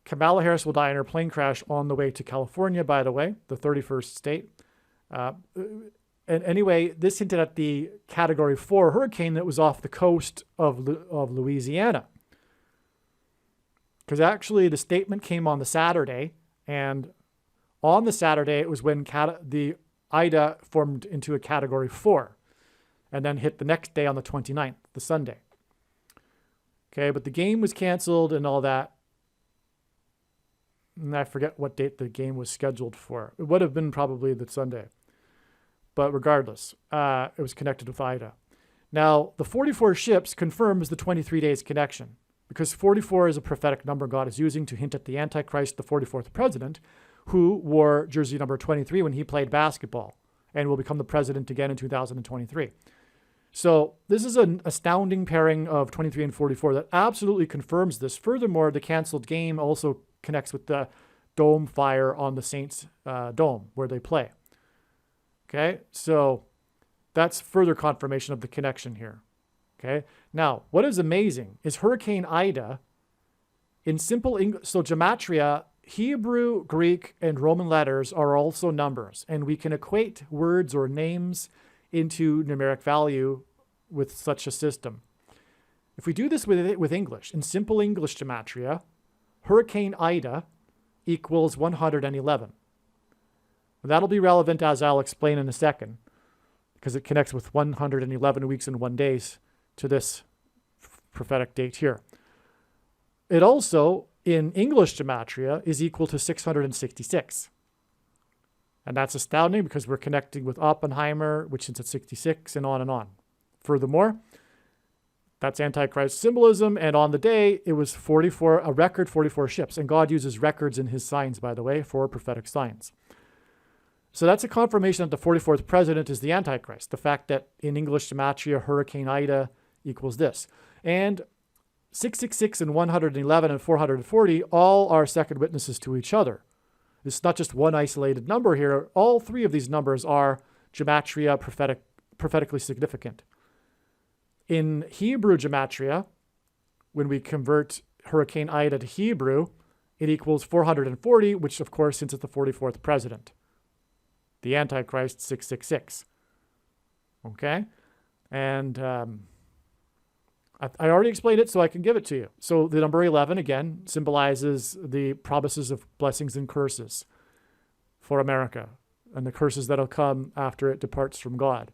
Kamala Harris will die in her plane crash on the way to California, by the way, the 31st state. And anyway, this hinted at the Category 4 hurricane that was off the coast of Louisiana. Because actually the statement came on the Saturday, and on the Saturday it was when the Ida formed into a Category 4 and then hit the next day on the 29th, the Sunday. Okay, but the game was canceled and all that. And I forget what date the game was scheduled for. It would have been probably the Sunday. But regardless, it was connected with Ida. Now, the 44 ships confirms the 23 days connection, because 44 is a prophetic number God is using to hint at the Antichrist, the 44th president, who wore jersey number 23 when he played basketball and will become the president again in 2023. So this is an astounding pairing of 23 and 44 that absolutely confirms this. Furthermore, the canceled game also connects with the dome fire on the Saints dome where they play. Okay, so that's further confirmation of the connection here. Okay. Now, what is amazing is Hurricane Ida in simple English. So gematria, Hebrew, Greek, and Roman letters are also numbers, and we can equate words or names into numeric value with such a system. If we do this with English, in simple English gematria, Hurricane Ida equals 111. That'll be relevant, as I'll explain in a second, because it connects with 111 weeks and 1 day to this prophetic date here. It also, in English gematria, is equal to 666. And that's astounding because we're connecting with Oppenheimer, which is at 66, and on and on. Furthermore, that's Antichrist symbolism, and on the day, it was a record 44 ships. And God uses records in his signs, by the way, for prophetic signs. So that's a confirmation that the 44th president is the Antichrist. The fact that in English gematria, Hurricane Ida equals this. And 666 and 111 and 440 all are second witnesses to each other. It's not just one isolated number here. All three of these numbers are gematria prophetically significant. In Hebrew gematria, when we convert Hurricane Ida to Hebrew, it equals 440, which of course, since it's the 44th president, the Antichrist 666. Okay? And I already explained it, so I can give it to you. So the number 11, again, symbolizes the promises of blessings and curses for America and the curses that'll come after it departs from God.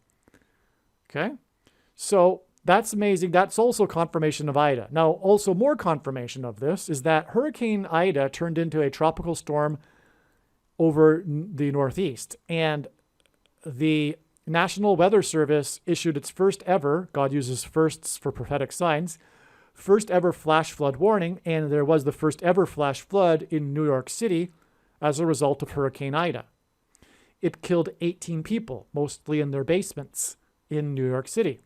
Okay? So that's amazing. That's also confirmation of Ida. Now, also more confirmation of this is that Hurricane Ida turned into a tropical storm over the Northeast. And the National Weather Service issued its first ever, God uses firsts for prophetic signs, first ever flash flood warning. And there was the first ever flash flood in New York City as a result of Hurricane Ida. It killed 18 people, mostly in their basements in New York City.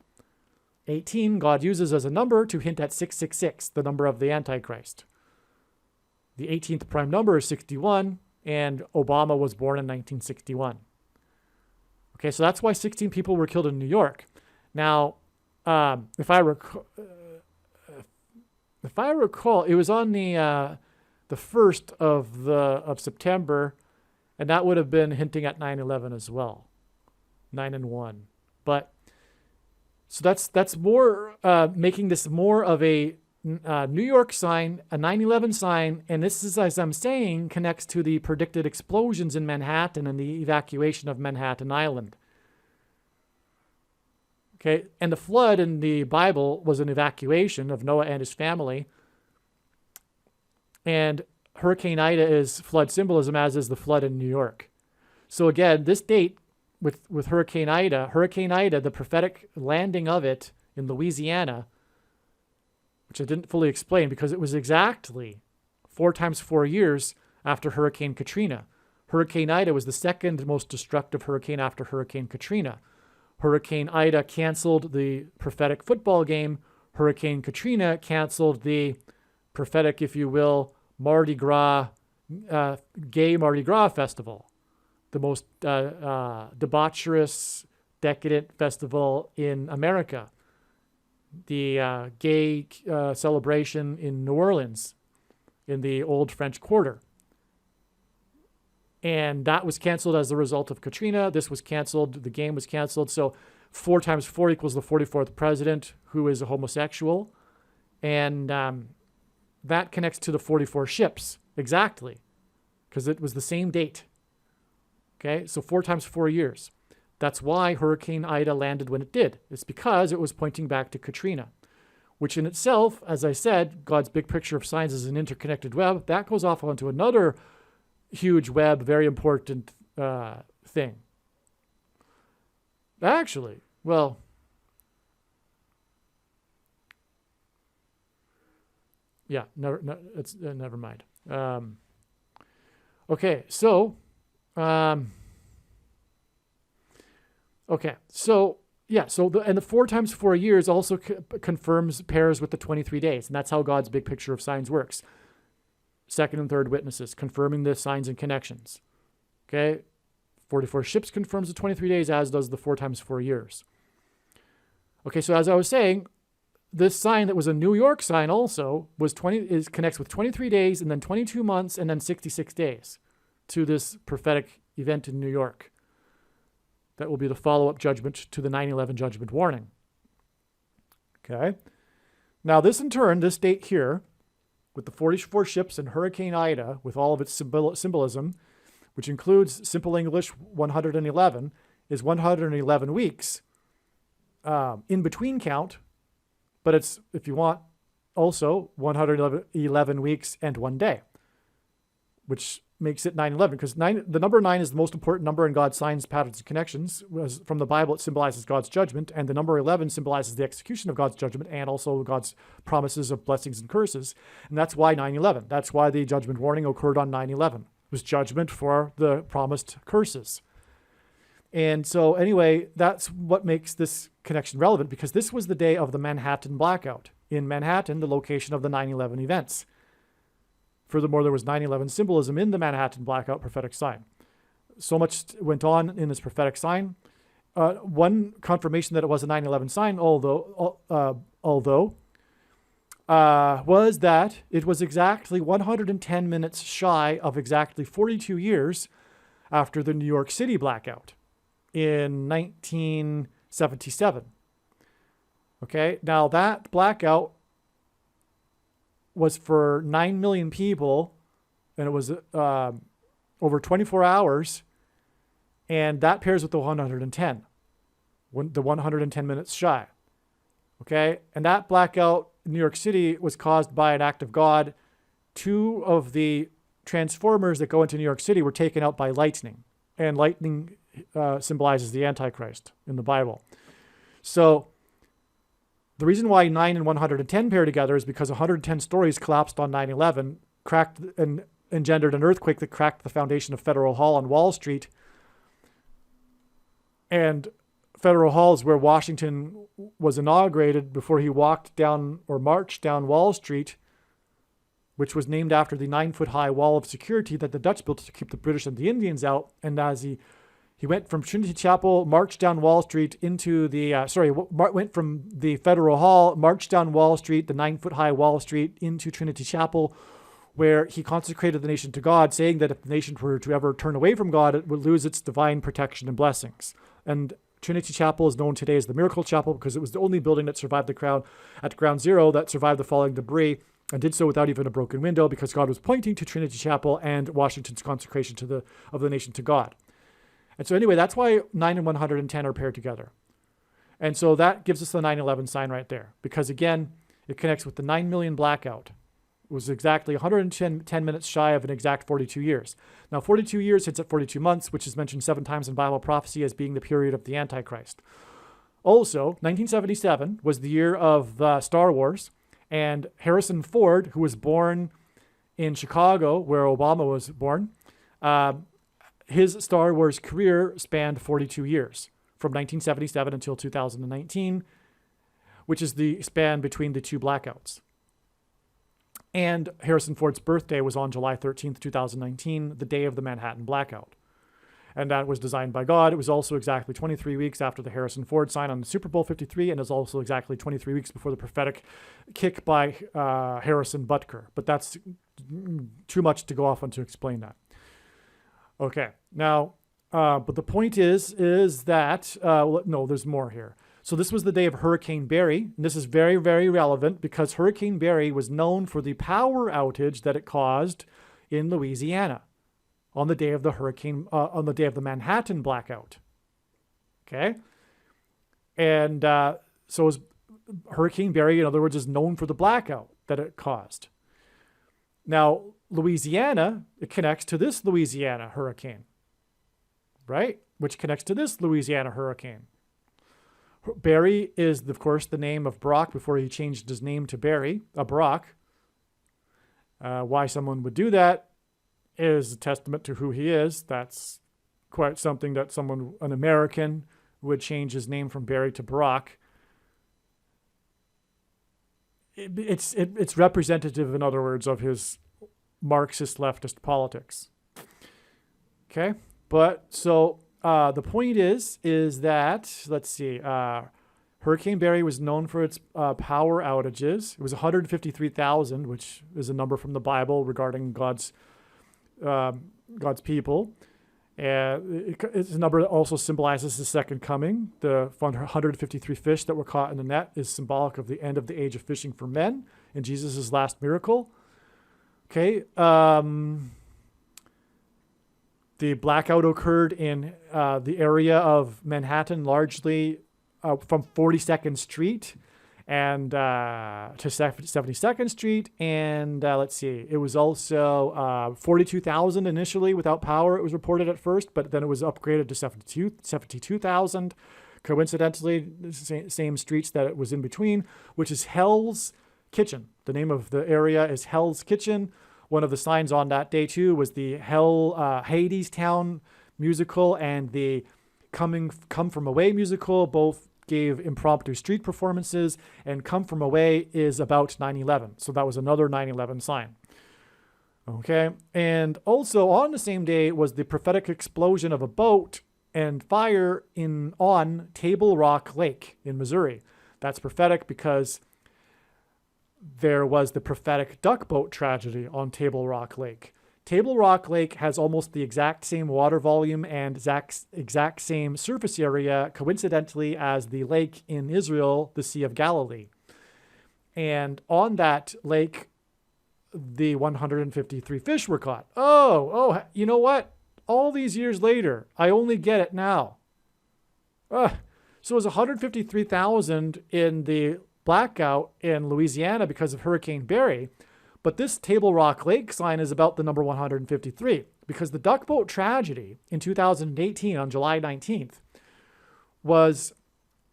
18, God uses as a number to hint at 666, the number of the Antichrist. The 18th prime number is 61, and Obama was born in 1961. Okay, so that's why 16 people were killed in New York. Now, if I recall, it was on the 1st of September, and that would have been hinting at 9/11 as well, 9/1. But so that's more making this more of a New York sign, a 9/11 sign, and this is, as I'm saying, connects to the predicted explosions in Manhattan and the evacuation of Manhattan Island. Okay, and the flood in the Bible was an evacuation of Noah and his family. And Hurricane Ida is flood symbolism, as is the flood in New York. So again, this date with Hurricane Ida, the prophetic landing of it in Louisiana, which I didn't fully explain because it was exactly 4 times 4 years after Hurricane Katrina. Hurricane Ida was the second most destructive hurricane after Hurricane Katrina. Hurricane Ida canceled the prophetic football game. Hurricane Katrina canceled the prophetic, if you will, Mardi Gras, gay Mardi Gras festival, the most debaucherous, decadent festival in America. The gay celebration in New Orleans in the old French Quarter. And that was canceled as a result of Katrina. This was canceled. The game was canceled. So 4 times 4 equals the 44th president, who is a homosexual. And that connects to the 44 ships, exactly, because it was the same date. Okay, so 4 times 4 years. That's why Hurricane Ida landed when it did. It's because it was pointing back to Katrina, which in itself, as I said, God's big picture of signs is an interconnected web. That goes off onto another huge web, very important thing. Actually, well, yeah, never mind. Okay, so, and the 4 times 4 years also confirms pairs with the 23 days, and that's how God's big picture of signs works. Second and third witnesses, confirming the signs and connections. Okay, 44 ships confirms the 23 days, as does the 4 times 4 years. Okay, so as I was saying, this sign that was a New York sign also connects with 23 days and then 22 months and then 66 days to this prophetic event in New York. That will be the follow-up judgment to the 9/11 judgment warning. Okay. Now this in turn, this date here, with the 44 ships and Hurricane Ida, with all of its symbolism, which includes simple English 111, is 111 weeks. In between count, but it's, if you want, also 111 weeks and 1 day, which makes it 9/11, because the number 9 is the most important number in God's signs, patterns, and connections. From the Bible, it symbolizes God's judgment, and the number 11 symbolizes the execution of God's judgment and also God's promises of blessings and curses. And that's why 9/11. That's why the judgment warning occurred on 9/11. It was judgment for the promised curses. And so anyway, that's what makes this connection relevant, because this was the day of the Manhattan blackout. In Manhattan, the location of the 9/11 events. Furthermore, there was 9/11 symbolism in the Manhattan blackout prophetic sign. So much went on in this prophetic sign. One confirmation that it was a 9/11 sign, although was that it was exactly 110 minutes shy of exactly 42 years after the New York City blackout in 1977. Okay, now that blackout was for 9 million people, and it was over 24 hours, and that pairs with the 110, the 110 minutes shy. Okay, and that blackout in New York City was caused by an act of God. 2 of the transformers that go into New York City were taken out by lightning, and lightning symbolizes the Antichrist in the Bible. So the reason why 9 and 110 pair together is because 110 stories collapsed on 9/11, cracked and engendered an earthquake that cracked the foundation of Federal Hall on Wall Street. And Federal Hall is where Washington was inaugurated before he walked down or marched down Wall Street, which was named after the 9-foot-high wall of security that the Dutch built to keep the British and the Indians out. And as he went from Trinity Chapel, marched down Wall Street into the, went from the Federal Hall, marched down Wall Street, the 9-foot-high Wall Street, into Trinity Chapel, where he consecrated the nation to God, saying that if the nation were to ever turn away from God, it would lose its divine protection and blessings. And Trinity Chapel is known today as the Miracle Chapel because it was the only building that survived at ground zero that survived the falling debris, and did so without even a broken window, because God was pointing to Trinity Chapel and Washington's consecration of the nation to God. And so anyway, that's why 9 and 110 are paired together. And so that gives us the 9/11 sign right there, because again, it connects with the 9 million blackout. It was exactly 110 minutes shy of an exact 42 years. Now, 42 years hits at 42 months, which is mentioned 7 times in Bible prophecy as being the period of the Antichrist. Also, 1977 was the year of Star Wars, and Harrison Ford, who was born in Chicago, where Obama was born, his Star Wars career spanned 42 years, from 1977 until 2019, which is the span between the 2 blackouts. And Harrison Ford's birthday was on July 13th, 2019, the day of the Manhattan blackout. And that was designed by God. It was also exactly 23 weeks after the Harrison Ford sign on the Super Bowl 53, and it was also exactly 23 weeks before the prophetic kick by Harrison Butker. But that's too much to go off on to explain that. Okay, now, but the point is that, no, there's more here. So this was the day of Hurricane Barry, and this is very, very relevant because Hurricane Barry was known for the power outage that it caused in Louisiana on the day of the Manhattan blackout. Okay, and so Hurricane Barry, in other words, is known for the blackout that it caused. Now, Louisiana, it connects to this Louisiana hurricane, right? Which connects to this Louisiana hurricane. Barry is, of course, the name of Brock before he changed his name to Barry, Brock. Why someone would do that is a testament to who he is. That's quite something that an American, would change his name from Barry to Brock. It's representative, in other words, of his Marxist leftist politics. Okay, but so the point is that, let's see, Hurricane Barry was known for its power outages. It was 153,000, which is a number from the Bible regarding God's people. And it's a number that also symbolizes the second coming. The 153 fish that were caught in the net is symbolic of the end of the age of fishing for men in Jesus' last miracle. Okay. The blackout occurred in the area of Manhattan, largely from 42nd Street and to 72nd Street. And let's see, it was also 42,000 initially without power, it was reported at first, but then it was upgraded to 72,000. Coincidentally, the same streets that it was in between, which is Hell's Kitchen. The name of the area is Hell's Kitchen. One of the signs on that day, too, was the Hades Town musical and the Come From Away musical. Both gave impromptu street performances, and Come From Away is about 9/11. So that was another 9/11 sign. Okay. And also on the same day was the prophetic explosion of a boat and fire on Table Rock Lake in Missouri. That's prophetic because there was the prophetic duck boat tragedy on Table Rock Lake. Table Rock Lake has almost the exact same water volume and exact same surface area, coincidentally, as the lake in Israel, the Sea of Galilee. And on that lake, the 153 fish were caught. Oh, you know what? All these years later, I only get it now. So it was 153,000 in the blackout in Louisiana because of Hurricane Barry. But this Table Rock Lake sign is about the number 153 because the duck boat tragedy in 2018 on July 19th was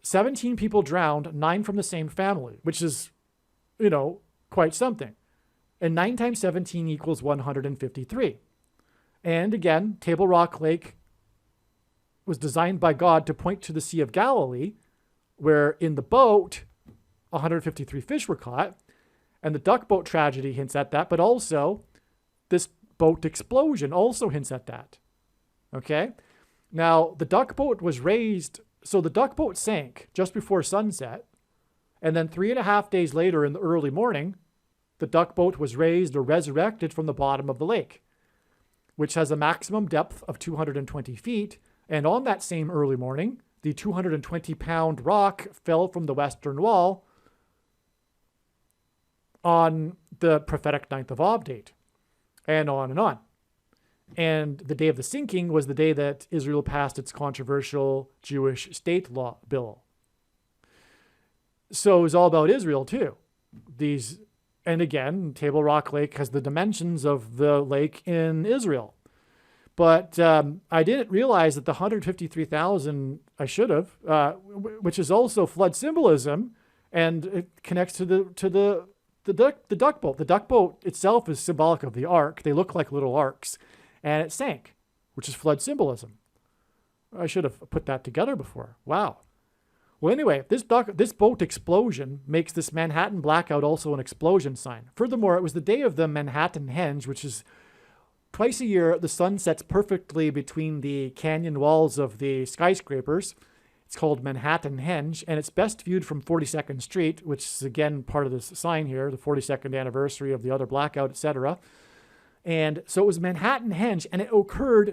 17 people drowned, 9 from the same family, which is, quite something. And 9 times 17 equals 153. And again, Table Rock Lake was designed by God to point to the Sea of Galilee, where in the boat, 153 fish were caught. And the duck boat tragedy hints at that, but also this boat explosion also hints at that. Okay? Now, the duck boat was raised, so the duck boat sank just before sunset, and then 3.5 days later in the early morning, the duck boat was raised or resurrected from the bottom of the lake, which has a maximum depth of 220 feet, and on that same early morning, the 220-pound rock fell from the western wall on the prophetic 9th of Av date, and on and on. And the day of the sinking was the day that Israel passed its controversial Jewish state law bill. So it was all about Israel too. And again, Table Rock Lake has the dimensions of the lake in Israel. But I didn't realize that the 153,000, I should have, which is also flood symbolism, and it connects to the duck boat. The duck boat itself is symbolic of the ark. They look like little arks. And it sank, which is flood symbolism. I should have put that together before. Wow. Well, anyway, this boat explosion makes this Manhattan blackout also an explosion sign. Furthermore, it was the day of the Manhattan Henge, which is twice a year. The sun sets perfectly between the canyon walls of the skyscrapers. It's called Manhattan Henge, and it's best viewed from 42nd Street, which is, again, part of this sign here, the 42nd anniversary of the other blackout, etc. And so it was Manhattan Henge, and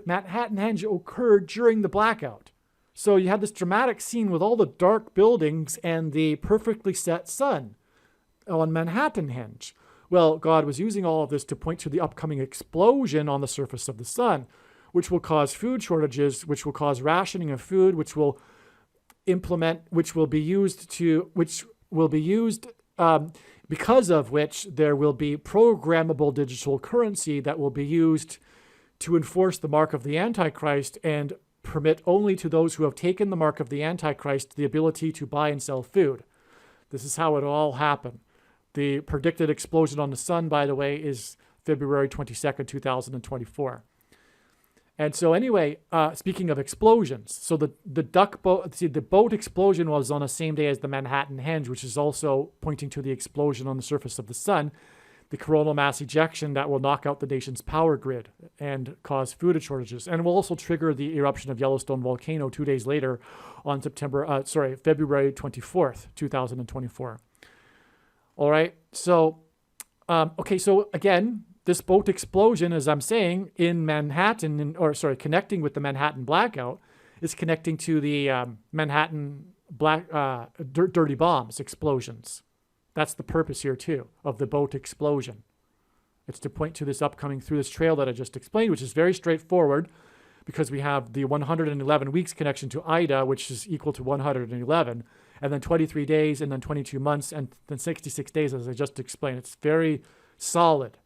Manhattan Henge occurred during the blackout. So you had this dramatic scene with all the dark buildings and the perfectly set sun on Manhattan Henge. Well, God was using all of this to point to the upcoming explosion on the surface of the sun, which will cause food shortages, which will cause rationing of food, which will be used because of which there will be programmable digital currency that will be used to enforce the mark of the Antichrist and permit only to those who have taken the mark of the Antichrist the ability to buy and sell food. This is how it all happened. The predicted explosion on the sun, by the way, is February 22nd, 2024. And so anyway, speaking of explosions, so the boat explosion was on the same day as the Manhattan Henge, which is also pointing to the explosion on the surface of the sun. the coronal mass ejection that will knock out the nation's power grid and cause food shortages, and will also trigger the eruption of Yellowstone volcano 2 days later on February 24th, 2024. All right, so, so again, this boat explosion, as I'm saying, in Manhattan, connecting with the Manhattan blackout, is connecting to the Manhattan dirty bombs explosions. That's the purpose here, too, of the boat explosion. It's to point to this upcoming through this trail that I just explained, which is very straightforward because we have the 111 weeks connection to Ida, which is equal to 111, and then 23 days, and then 22 months, and then 66 days, as I just explained. It's very solid.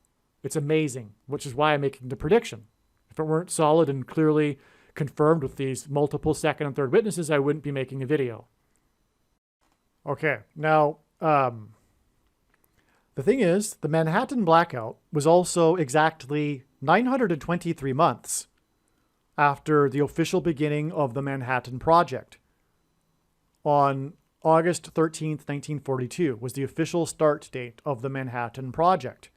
It's amazing, which is why I'm making the prediction. If it weren't solid and clearly confirmed with these multiple second and third witnesses, I wouldn't be making a video. Okay, now, the thing is, the Manhattan blackout was also exactly 923 months after the official beginning of the Manhattan Project. On August 13th, 1942 was the official start date of the Manhattan Project.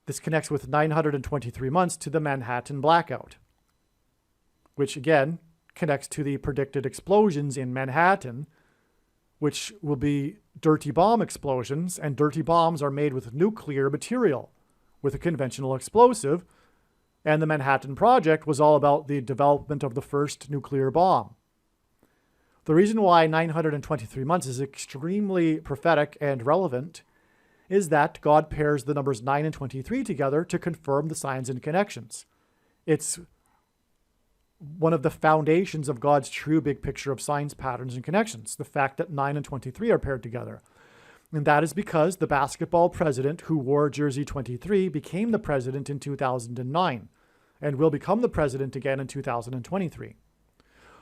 This connects with 923 months to the Manhattan blackout, which again connects to the predicted explosions in Manhattan, which will be dirty bomb explosions, and dirty bombs are made with nuclear material, with a conventional explosive, and the Manhattan Project was all about the development of the first nuclear bomb. The reason why 923 months is extremely prophetic and relevant is that God pairs the numbers 9 and 23 together to confirm the signs and connections. It's one of the foundations of God's true big picture of signs, patterns, and connections, the fact that 9 and 23 are paired together. And that is because the basketball president who wore jersey 23 became the president in 2009 and will become the president again in 2023.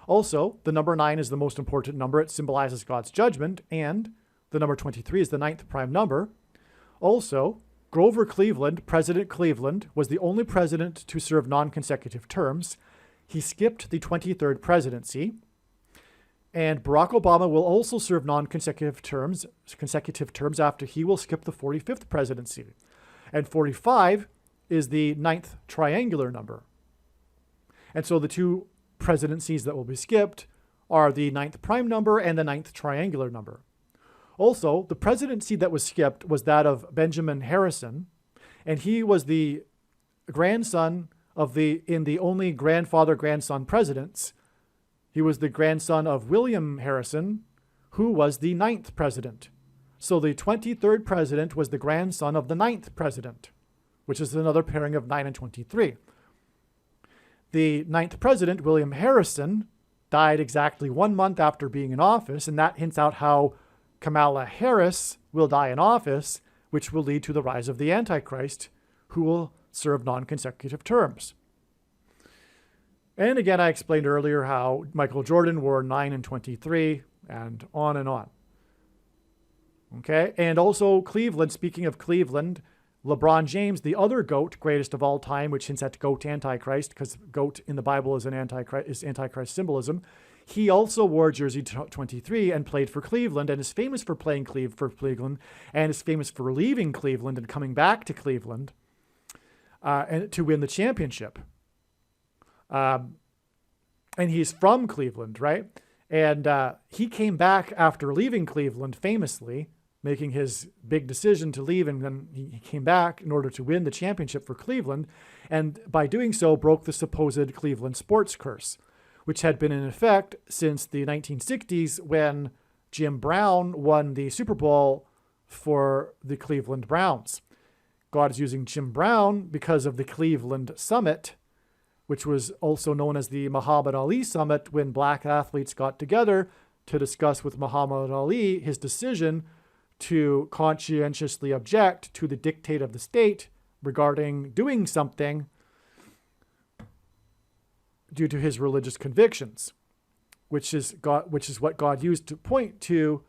Also, the number 9 is the most important number. It symbolizes God's judgment, and the number 23 is the 9th prime number. Also, Grover Cleveland, President Cleveland, was the only president to serve non-consecutive terms. He skipped the 23rd presidency, and Barack Obama will also serve consecutive terms after he will skip the 45th presidency. And 45 is the 9th triangular number. And so the two presidencies that will be skipped are the 9th prime number and the 9th triangular number. Also, the presidency that was skipped was that of Benjamin Harrison, and he was the grandson of the only grandfather-grandson presidents. He was the grandson of William Harrison, who was the 9th president. So the 23rd president was the grandson of the 9th president, which is another pairing of 9 and 23. The 9th president, William Harrison, died exactly 1 month after being in office, and that hints out how Kamala Harris will die in office, which will lead to the rise of the Antichrist, who will serve non-consecutive terms. And again, I explained earlier how Michael Jordan wore 9 and 23, and on and on. Okay, and also Cleveland, speaking of Cleveland, LeBron James, the other GOAT, greatest of all time, which hints at GOAT Antichrist, because GOAT in the Bible is Antichrist symbolism. He also wore jersey 23 and played for Cleveland, and is famous for playing for Cleveland, and is famous for leaving Cleveland and coming back to Cleveland and to win the championship. And he's from Cleveland, right? And he came back after leaving Cleveland famously, making his big decision to leave, and then he came back in order to win the championship for Cleveland, and by doing so broke the supposed Cleveland sports curse, which had been in effect since the 1960s when Jim Brown won the Super Bowl for the Cleveland Browns. God is using Jim Brown because of the Cleveland Summit, which was also known as the Muhammad Ali Summit, when black athletes got together to discuss with Muhammad Ali his decision to conscientiously object to the dictate of the state regarding doing something due to his religious convictions, which is what God used to point to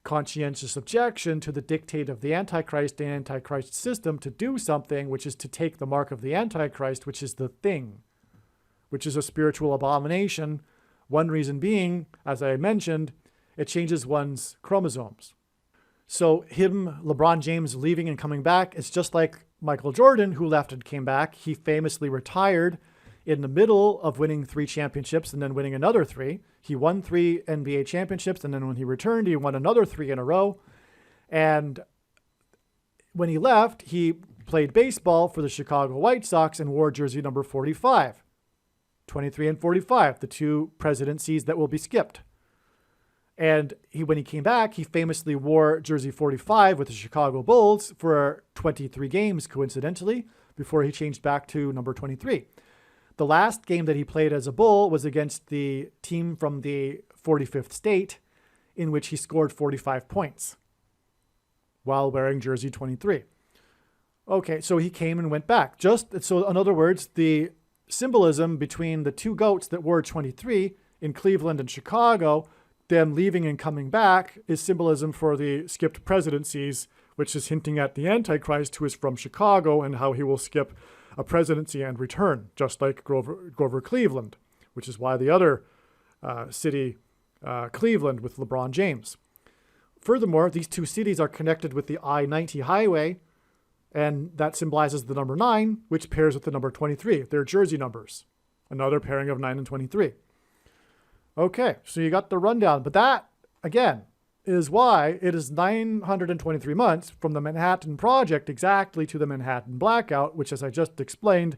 conscientious objection to the dictate of the Antichrist and Antichrist system to do something, which is to take the mark of the Antichrist, which is the thing, which is a spiritual abomination. One reason being, as I mentioned, it changes one's chromosomes. So him, LeBron James, leaving and coming back, it's just like Michael Jordan, who left and came back. He famously retired in the middle of winning 3 championships and then winning another 3. He won 3 NBA championships, and then when he returned, he won another 3 in a row. And when he left, he played baseball for the Chicago White Sox and wore jersey number 45. 23 and 45, the 2 presidencies that will be skipped. And when he came back, he famously wore jersey 45 with the Chicago Bulls for 23 games, coincidentally, before he changed back to number 23. The last game that he played as a Bull was against the team from the 45th state, in which he scored 45 points while wearing jersey 23. Okay, so he came and went back. So in other words, the symbolism between the 2 GOATs that wore 23 in Cleveland and Chicago, them leaving and coming back, is symbolism for the skipped presidencies, which is hinting at the Antichrist, who is from Chicago, and how he will skip a presidency and return, just like Grover Cleveland, which is why the other city, Cleveland, with LeBron James. Furthermore, these 2 cities are connected with the I-90 highway, and that symbolizes the number 9, which pairs with the number 23. They're jersey numbers. Another pairing of 9 and 23. Okay, so you got the rundown. But that, again, is why it is 923 months from the Manhattan Project exactly to the Manhattan Blackout, which, as I just explained,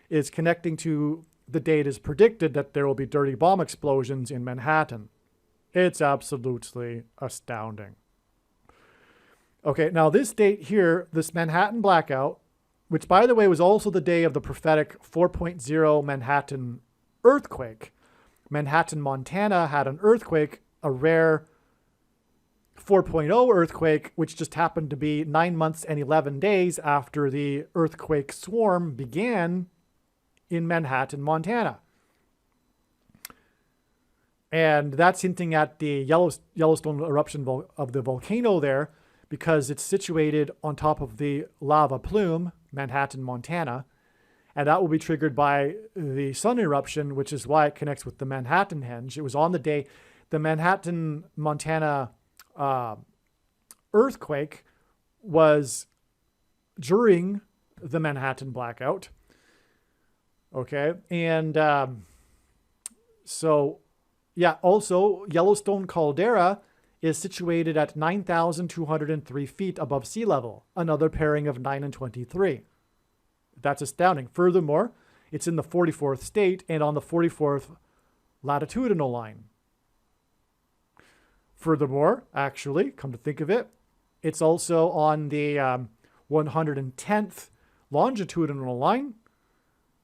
is connecting to the date is predicted that there will be dirty bomb explosions in Manhattan. It's absolutely astounding. Okay, now this date here, this Manhattan Blackout, which, by the way, was also the day of the prophetic 4.0 Manhattan earthquake. Manhattan, Montana had an earthquake, a rare 4.0 earthquake, which just happened to be 9 months and 11 days after the earthquake swarm began in Manhattan, Montana. And that's hinting at the Yellowstone eruption of the volcano there, because it's situated on top of the lava plume, Manhattan, Montana. And that will be triggered by the sun eruption, which is why it connects with the Manhattan Henge. It was on the day the Manhattan, Montana earthquake was during the Manhattan Blackout. Okay. And also Yellowstone caldera is situated at 9,203 feet above sea level, another pairing of 9 and 23. That's astounding. Furthermore, it's in the 44th state and on the 44th latitudinal line. Furthermore, actually, come to think of it, it's also on the 110th longitudinal line.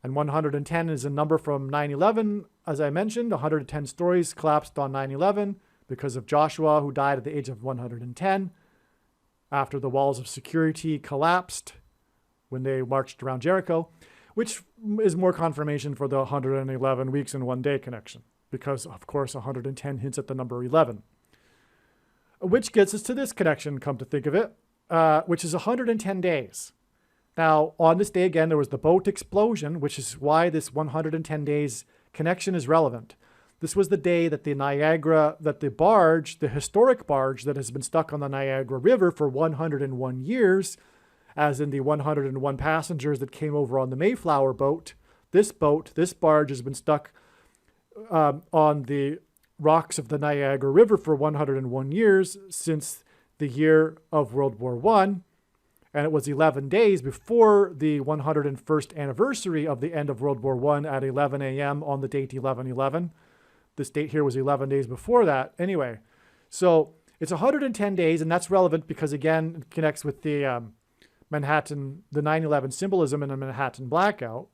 And 110 is a number from 9/11. As I mentioned, 110 stories collapsed on 9/11 because of Joshua, who died at the age of 110 after the walls of security collapsed when they marched around Jericho, which is more confirmation for the 111 weeks in one day connection, because, of course, 110 hints at the number 11. Which gets us to this connection, come to think of it, which is 110 days. Now, on this day, again, there was the boat explosion, which is why this 110 days connection is relevant. This was the day that the historic barge that has been stuck on the Niagara River for 101 years, as in the 101 passengers that came over on the Mayflower boat, this barge has been stuck on the rocks of the Niagara River for 101 years since the year of World War I. And it was 11 days before the 101st anniversary of the end of World War I at 11 a.m. on the date 11/11. This date here was 11 days before that. Anyway, so it's 110 days, and that's relevant because, again, it connects with the Manhattan, the 9/11 symbolism in the Manhattan Blackout.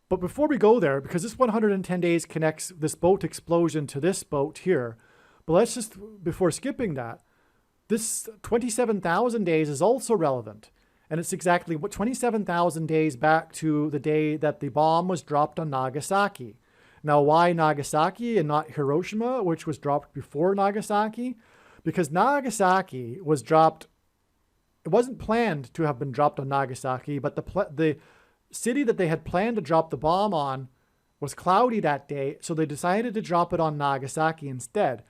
But before we go there, because this 110 days connects this boat explosion to this boat here, but let's just, before skipping that, this 27,000 days is also relevant. And it's exactly 27,000 days back to the day that the bomb was dropped on Nagasaki. Now, why Nagasaki and not Hiroshima, which was dropped before Nagasaki? Because Nagasaki was dropped, it wasn't planned to have been dropped on Nagasaki, but the city that they had planned to drop the bomb on was cloudy that day, so they decided to drop it on Nagasaki instead.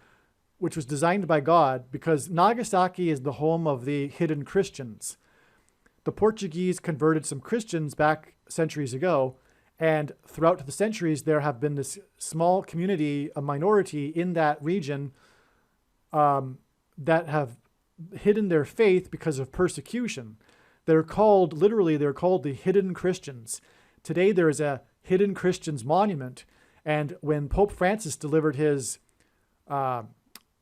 which was designed by God, because Nagasaki is the home of the hidden Christians. The Portuguese converted some Christians back centuries ago, and throughout the centuries, there have been this small community, a minority in that region, that have hidden their faith because of persecution. They're called the hidden Christians. Today, there is a hidden Christians monument. And when Pope Francis delivered his long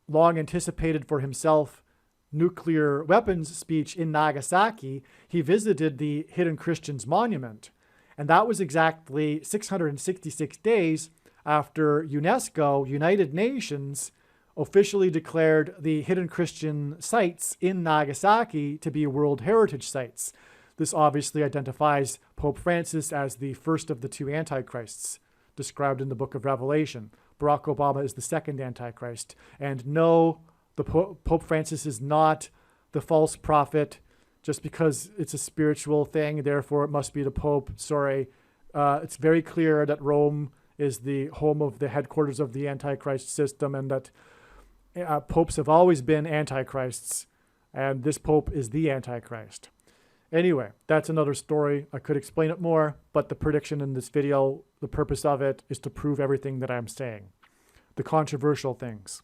anticipated for himself nuclear weapons speech in Nagasaki, he visited the hidden Christians monument. And that was exactly 666 days after UNESCO, United Nations, officially declared the hidden Christian sites in Nagasaki to be World Heritage Sites. This obviously identifies Pope Francis as the first of the two antichrists described in the book of Revelation. Barack Obama is the second antichrist. And no, Pope Francis is not the false prophet just because it's a spiritual thing, therefore it must be the Pope. Sorry. It's very clear that Rome is the home of the headquarters of the Antichrist system, and that popes have always been antichrists, and this pope is the Antichrist. Anyway, that's another story. I could explain it more, but the prediction in this video, the purpose of it is to prove everything that I'm saying, the controversial things.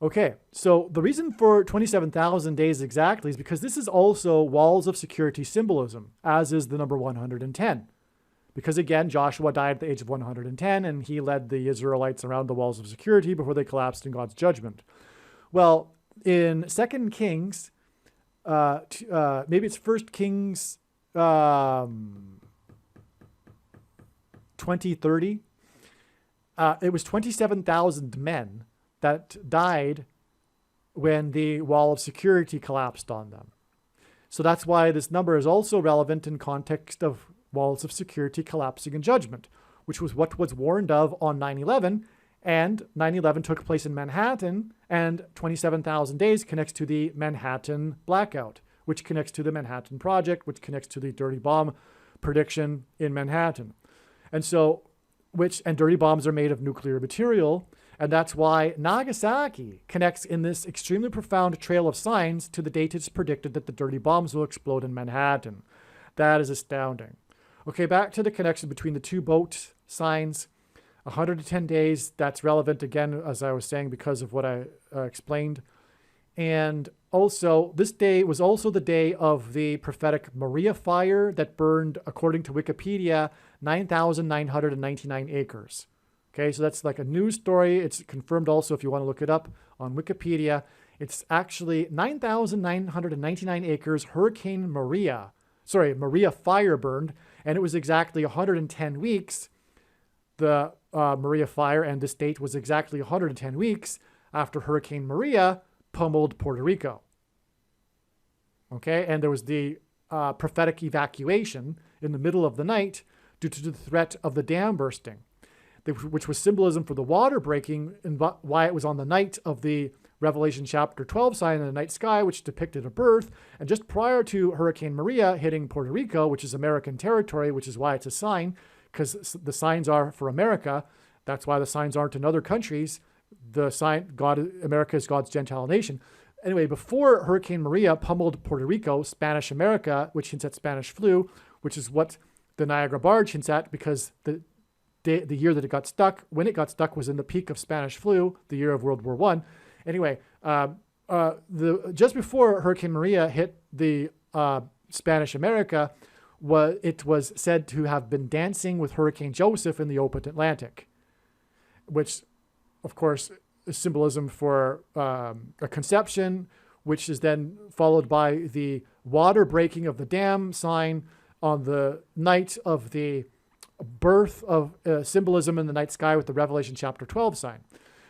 Okay, so the reason for 27,000 days exactly is because this is also walls of security symbolism, as is the number 110. Because again, Joshua died at the age of 110, and he led the Israelites around the walls of security before they collapsed in God's judgment. Well, in 2 Kings, maybe it's 1 Kings 20:30, it was 27,000 men that died when the wall of security collapsed on them. So that's why this number is also relevant in context of walls of security collapsing in judgment, which was what was warned of on 9/11, and 9/11 took place in Manhattan, and 27,000 days connects to the Manhattan blackout, which connects to the Manhattan Project, which connects to the dirty bomb prediction in Manhattan. And so, and dirty bombs are made of nuclear material, and that's why Nagasaki connects in this extremely profound trail of signs to the date it's predicted that the dirty bombs will explode in Manhattan. That is astounding. Okay, back to the connection between the two boat signs. 110 days, that's relevant again, as I was saying, because of what I explained. And also, this day was also the day of the prophetic Maria fire that burned, according to Wikipedia, 9,999 acres. Okay, so that's like a news story. It's confirmed also if you want to look it up on Wikipedia. It's actually 9,999 acres Maria fire burned, and it was exactly 110 weeks. The Maria fire, and this date was exactly 110 weeks after Hurricane Maria pummeled Puerto Rico. Okay, and there was the prophetic evacuation in the middle of the night due to the threat of the dam bursting, which was symbolism for the water breaking, and why it was on the night of the Revelation chapter 12 sign in the night sky, which depicted a birth. And just prior to Hurricane Maria hitting Puerto Rico, which is American territory, which is why it's a sign, because the signs are for America. That's why the signs aren't in other countries. The sign, America is God's Gentile nation. Anyway, before Hurricane Maria pummeled Puerto Rico, Spanish America, which hints at Spanish flu, which is what the Niagara Barge hints at, because the year that it got stuck, when it got stuck, was in the peak of Spanish flu, the year of World War I. Anyway, just before Hurricane Maria hit the Spanish America, it was said to have been dancing with Hurricane Joseph in the open Atlantic, which, of course, is symbolism for a conception, which is then followed by the water breaking of the dam sign on the night of the birth of symbolism in the night sky with the Revelation chapter 12 sign.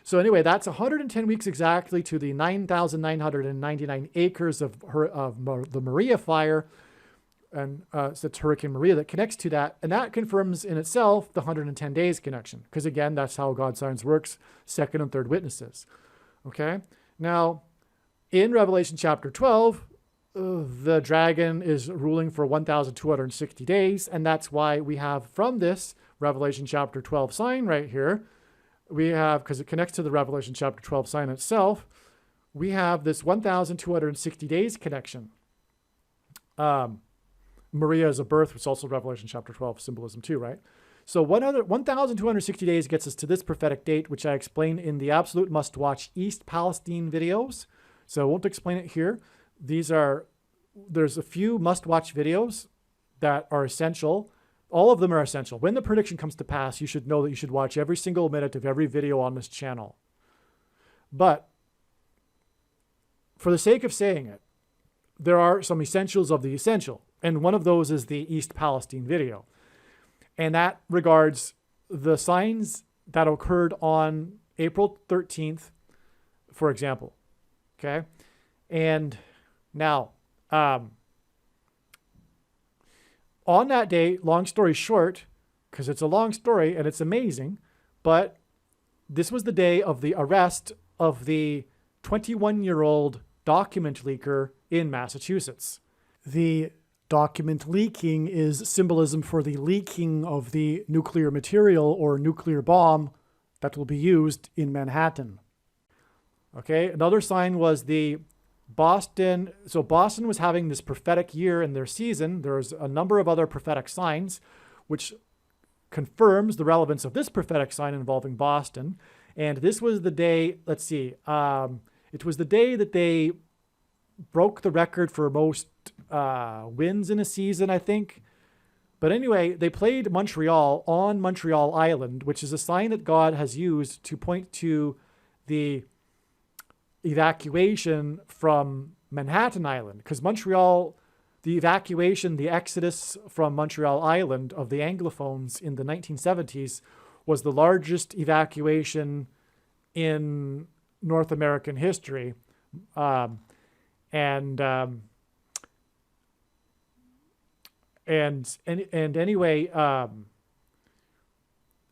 So anyway, that's 110 weeks exactly to the 9,999 acres of the Maria fire, and so it's Hurricane Maria that connects to that, and that confirms in itself the 110 days connection, because again, that's how God's signs works, second and third witnesses. Okay, now in Revelation chapter 12, the dragon is ruling for 1,260 days, and that's why we have from this Revelation chapter 12 sign right here, we have, because it connects to the Revelation chapter 12 sign itself, we have this 1,260 days connection. Maria is a birth, which is also Revelation chapter 12 symbolism too, right? So 1,260 days gets us to this prophetic date, which I explain in the absolute must-watch East Palestine videos. So I won't explain it here. There's a few must-watch videos that are essential. All of them are essential. When the prediction comes to pass, you should know that you should watch every single minute of every video on this channel. But for the sake of saying it, there are some essentials of the essential. And one of those is the East Palestine video. And that regards the signs that occurred on April 13th, for example. Okay? And now, on that day, long story short, because it's a long story and it's amazing, but this was the day of the arrest of the 21-year-old document leaker in Massachusetts. The document leaking is symbolism for the leaking of the nuclear material or nuclear bomb that will be used in Manhattan. Okay, another sign was the Boston. So Boston was having this prophetic year in their season. There's a number of other prophetic signs, which confirms the relevance of this prophetic sign involving Boston. And this was the day, let's see, it was the day that they broke the record for most wins in a season, I think. But anyway, they played Montreal on Montreal Island, which is a sign that God has used to point to the evacuation from Manhattan Island. Because Montreal, the evacuation, the exodus from Montreal Island of the Anglophones in the 1970s was the largest evacuation in North American history. Anyway,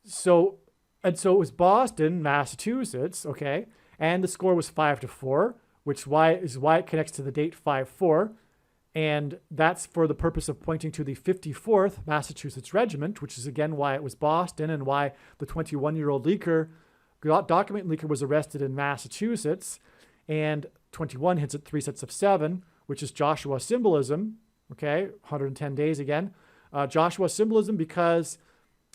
so it was Boston, Massachusetts, okay, and the score was 5-4, which is why it connects to the date 5-4, and that's for the purpose of pointing to the 54th Massachusetts Regiment, which is again why it was Boston and why the 21-year-old document leaker was arrested in Massachusetts, and 21 hits at 3 sets of 7, which is Joshua symbolism. Okay, 110 days again. Joshua symbolism because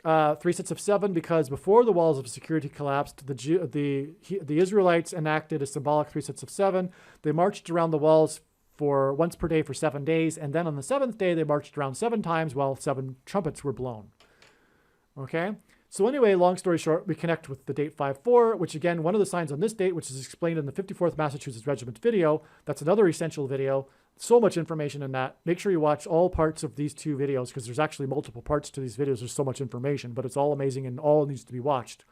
3 sets of 7, because before the walls of security collapsed, the Israelites enacted a symbolic 3 sets of 7. They marched around the walls for once per day for 7 days, and then on the 7th day they marched around 7 times while 7 trumpets were blown. Okay, so anyway, long story short, we connect with the date 5-4, which again, one of the signs on this date, which is explained in the 54th Massachusetts Regiment video. That's another essential video. So much information in that. Make sure you watch all parts of these 2 videos because there's actually multiple parts to these videos. There's so much information, but it's all amazing and all needs to be watched.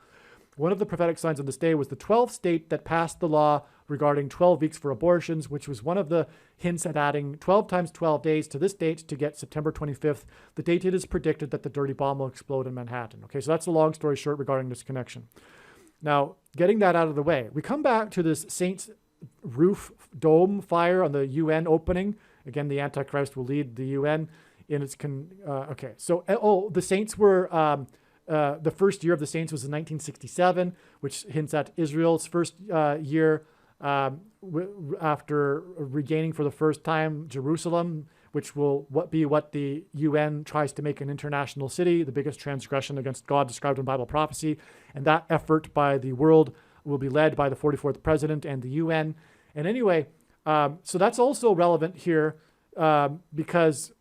One of the prophetic signs on this day was the 12th state that passed the law regarding 12 weeks for abortions, which was one of the hints at adding 12 times 12 days to this date to get September 25th. The date it is predicted that the dirty bomb will explode in Manhattan. Okay, so that's the long story short regarding this connection. Now, getting that out of the way, we come back to this Saints roof dome fire on the UN opening. Again, the Antichrist will lead the UN in its okay. So, the Saints were the first year of the Saints was in 1967, which hints at Israel's first year after regaining for the first time Jerusalem, which will be what the UN tries to make an international city, the biggest transgression against God described in Bible prophecy, and that effort by the world will be led by the 44th president and the UN. And anyway, so that's also relevant here because,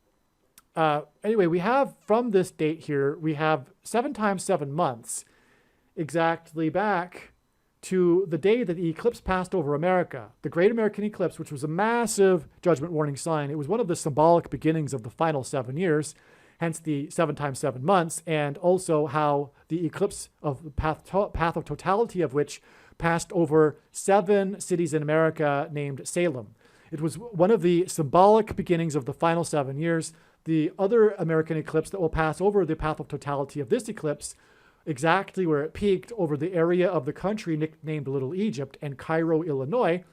anyway, we have from this date here, we have 7 times 7 months exactly back to the day that the eclipse passed over America, the Great American Eclipse, which was a massive judgment warning sign. It was one of the symbolic beginnings of the final 7 years, hence the 7 times 7 months, and also how the eclipse of the path of totality of which passed over 7 cities in America named Salem. It was one of the symbolic beginnings of the final 7 years. The other American eclipse that will pass over the path of totality of this eclipse, exactly where it peaked over the area of the country nicknamed Little Egypt and Cairo, Illinois,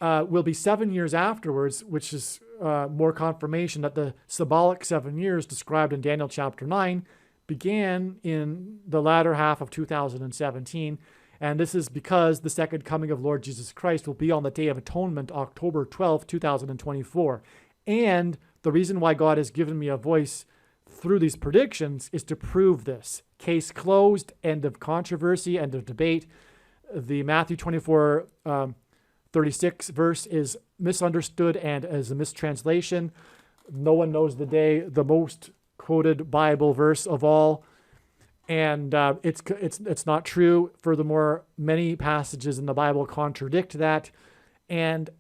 will be 7 years afterwards, which is more confirmation that the symbolic 7 years described in Daniel chapter 9 began in the latter half of 2017. And this is because the second coming of Lord Jesus Christ will be on the Day of Atonement, October 12th, 2024. And the reason why God has given me a voice through these predictions is to prove this. Case closed, end of controversy, end of debate. The Matthew 24, 36 verse is misunderstood and as a mistranslation. No one knows the day, the most quoted Bible verse of all. And it's not true. Furthermore, many passages in the Bible contradict that. And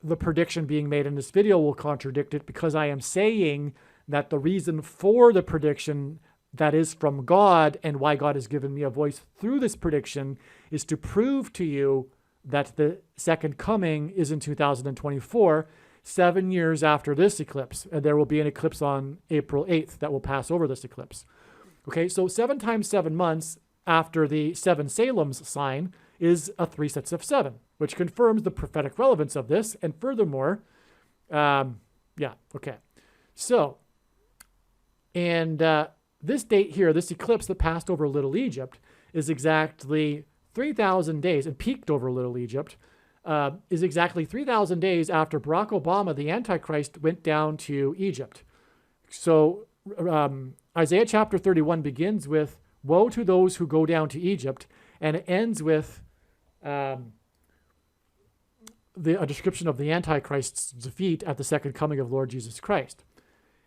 the prediction being made in this video will contradict it, because I am saying that the reason for the prediction that is from God and why God has given me a voice through this prediction is to prove to you that the second coming is in 2024, 7 years after this eclipse. And there will be an eclipse on April 8th that will pass over this eclipse. Okay, so 7 times 7 months after the 7 Salems sign is a 3 sets of 7, which confirms the prophetic relevance of this. And furthermore, So, and this date here, this eclipse that passed over Little Egypt, is exactly 3,000 days, and peaked over Little Egypt, is exactly 3,000 days after Barack Obama, the Antichrist, went down to Egypt. So Isaiah chapter 31 begins with, "Woe to those who go down to Egypt," and it ends with a description of the Antichrist's defeat at the second coming of Lord Jesus Christ.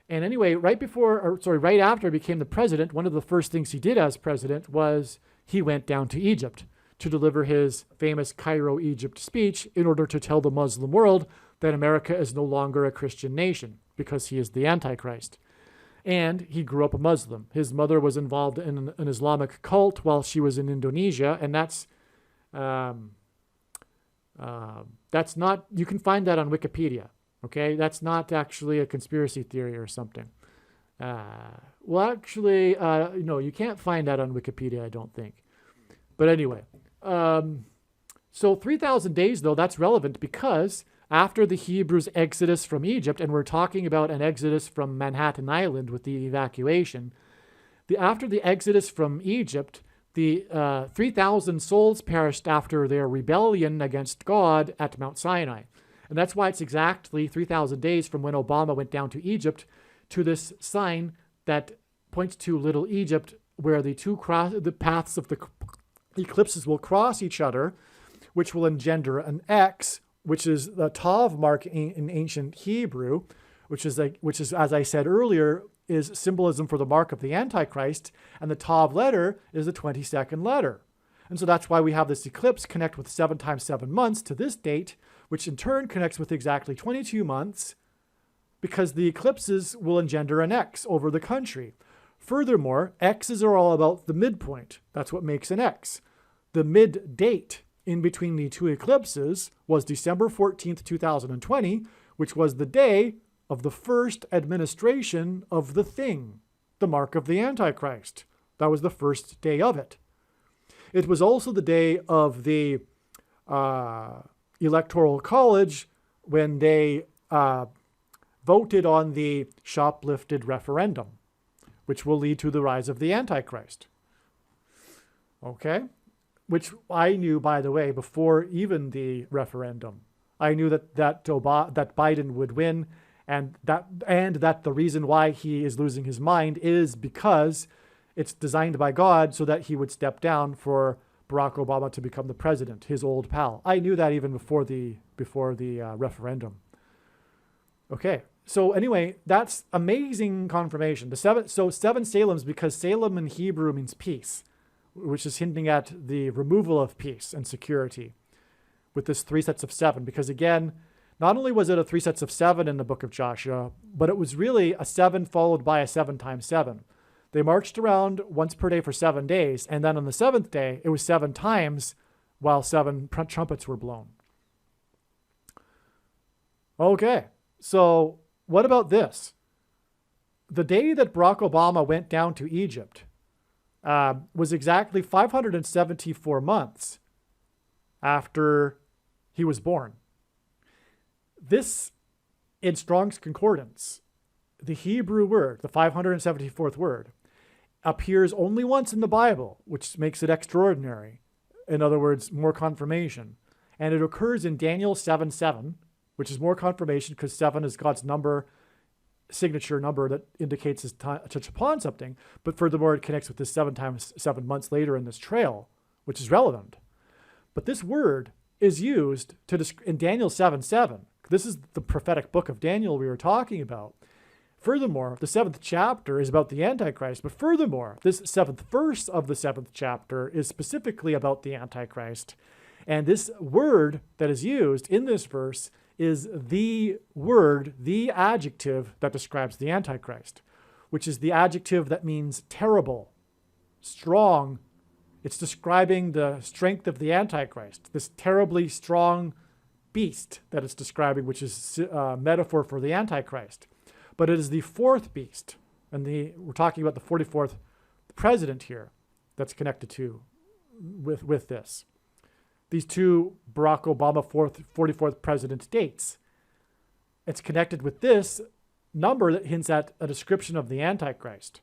And anyway, right after he became the president, one of the first things he did as president was he went down to Egypt to deliver his famous Cairo, Egypt speech in order to tell the Muslim world that America is no longer a Christian nation because he is the Antichrist. And he grew up a Muslim. His mother was involved in an Islamic cult while she was in Indonesia, and that's not, you can find that on Wikipedia. Okay, that's not actually a conspiracy theory or something. No, you can't find that on Wikipedia, I don't think. But anyway, so 3,000 days, though, that's relevant because after the Hebrews' exodus from Egypt, and we're talking about an exodus from Manhattan Island with the evacuation, after the exodus from Egypt, the 3,000 souls perished after their rebellion against God at Mount Sinai. And that's why it's exactly 3,000 days from when Obama went down to Egypt to this sign that points to Little Egypt, where the paths of the eclipses will cross each other, which will engender an X, which is the Tav mark in ancient Hebrew, which is, as I said earlier, is symbolism for the mark of the Antichrist, and the Tav letter is the 22nd letter. And so that's why we have this eclipse connect with 7 times 7 months to this date, which in turn connects with exactly 22 months, because the eclipses will engender an X over the country. Furthermore, X's are all about the midpoint. That's what makes an X. The mid date in between the two eclipses was December 14th, 2020, which was the day of the first administration of the thing, the mark of the Antichrist. That was the first day of it. It was also the day of the Electoral College when they voted on the shoplifted referendum, which will lead to the rise of the Antichrist. Okay? Which I knew, by the way, before even the referendum. I knew that Biden would win, and that the reason why he is losing his mind is because it's designed by God so that he would step down for Barack Obama to become the president, his old pal. I knew that even before the referendum. Okay, so anyway, that's amazing confirmation. 7 Salems, because Salem in Hebrew means peace, which is hinting at the removal of peace and security with this 3 sets of 7. Because again, not only was it a 3 sets of 7 in the book of Joshua, but it was really a 7 followed by a 7 times 7. They marched around once per day for 7 days, and then on the 7th day, it was 7 times while 7 trumpets were blown. Okay, so what about this? The day that Barack Obama went down to Egypt was exactly 574 months after he was born. This, in Strong's Concordance, the Hebrew word, the 574th word, appears only once in the Bible, which makes it extraordinary. In other words, more confirmation. And it occurs in Daniel 7:7, which is more confirmation because 7 is God's number, signature number that indicates his touch upon something. But furthermore, it connects with this 7 times 7 months later in this trail, which is relevant. But this word is used in Daniel 7:7. This is the prophetic book of Daniel we were talking about. Furthermore, the 7th chapter is about the Antichrist. But furthermore, this 7th verse of the 7th chapter is specifically about the Antichrist. And this word that is used in this verse is the word, the adjective that describes the Antichrist, which is the adjective that means terrible, strong. It's describing the strength of the Antichrist, this terribly strong beast that it's describing, which is a metaphor for the Antichrist. But it is the 4th beast, and we're talking about the 44th president here that's connected to with this. These two Barack Obama 44th president dates. It's connected with this number that hints at a description of the Antichrist.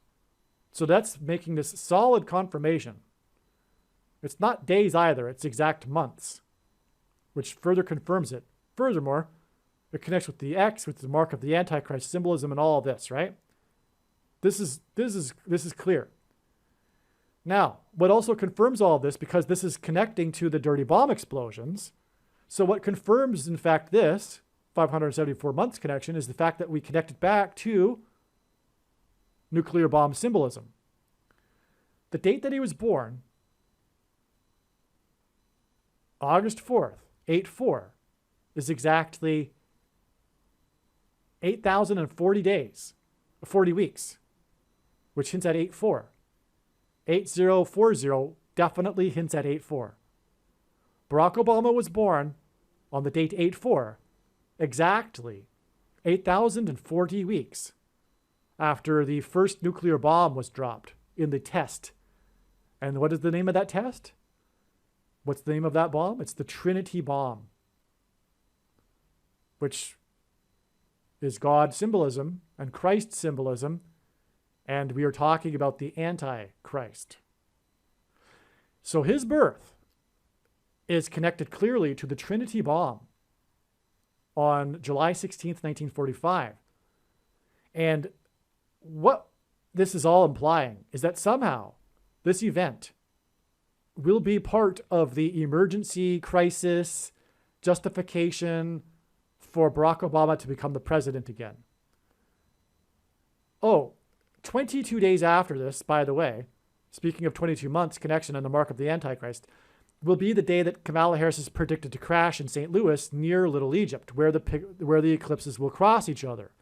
So that's making this solid confirmation. It's not days either, it's exact months, which further confirms it. Furthermore, it connects with the X, with the mark of the Antichrist symbolism and all of this, right? This is clear. Now, what also confirms all of this, because this is connecting to the dirty bomb explosions, so what confirms, in fact, this 574 months connection is the fact that we connected back to nuclear bomb symbolism. The date that he was born, August 4th, 8/4, is exactly 8,040 days, 40 weeks, which hints at 8/4. 8040 definitely hints at 8/4. Barack Obama was born on the date 8/4, exactly 8,040 weeks after the first nuclear bomb was dropped in the test. And what is the name of that test? What's the name of that bomb? It's the Trinity bomb, which is God symbolism and Christ symbolism. And we are talking about the Antichrist. So his birth is connected clearly to the Trinity bomb on July 16th, 1945. And what this is all implying is that somehow this event will be part of the emergency crisis justification for Barack Obama to become the president again. Oh, 22 days after this, by the way, speaking of 22 months connection and the mark of the Antichrist, will be the day that Kamala Harris is predicted to crash in St. Louis near Little Egypt, where the eclipses will cross each other.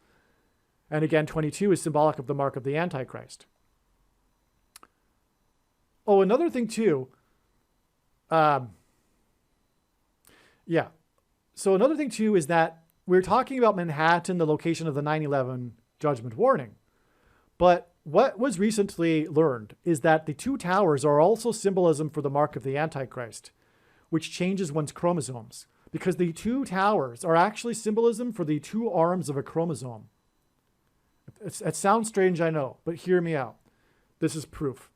And again, 22 is symbolic of the mark of the Antichrist. Oh, another thing too. So another thing too is that we're talking about Manhattan, the location of the 9/11 judgment warning. But what was recently learned is that the two towers are also symbolism for the mark of the Antichrist, which changes one's chromosomes, because the two towers are actually symbolism for the two arms of a chromosome. It sounds strange, I know, but hear me out. This is proof.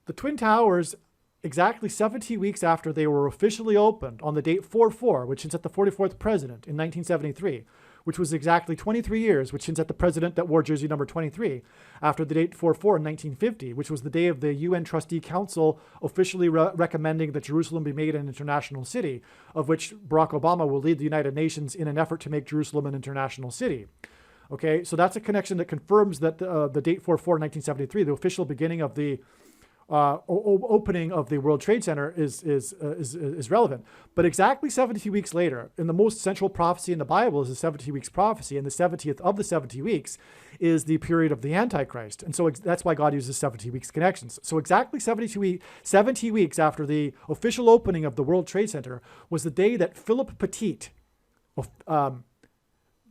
The Twin Towers, exactly 70 weeks after they were officially opened on the date 4/4, which hints at the 44th president in 1973, which was exactly 23 years, which hints at the president that wore jersey number 23, after the date 4/4 in 1950, which was the day of the UN Trustee Council officially recommending that Jerusalem be made an international city, of which Barack Obama will lead the United Nations in an effort to make Jerusalem an international city. Okay, so that's a connection that confirms that the date 4/4 1973, the official beginning of the opening of the World Trade Center is relevant. But exactly 70 weeks later, and the most central prophecy in the Bible is the 70 weeks prophecy, and the 70th of the 70 weeks is the period of the Antichrist. And so that's why God uses 70 weeks connections. So exactly 70 weeks after the official opening of the World Trade Center was the day that Philip Petit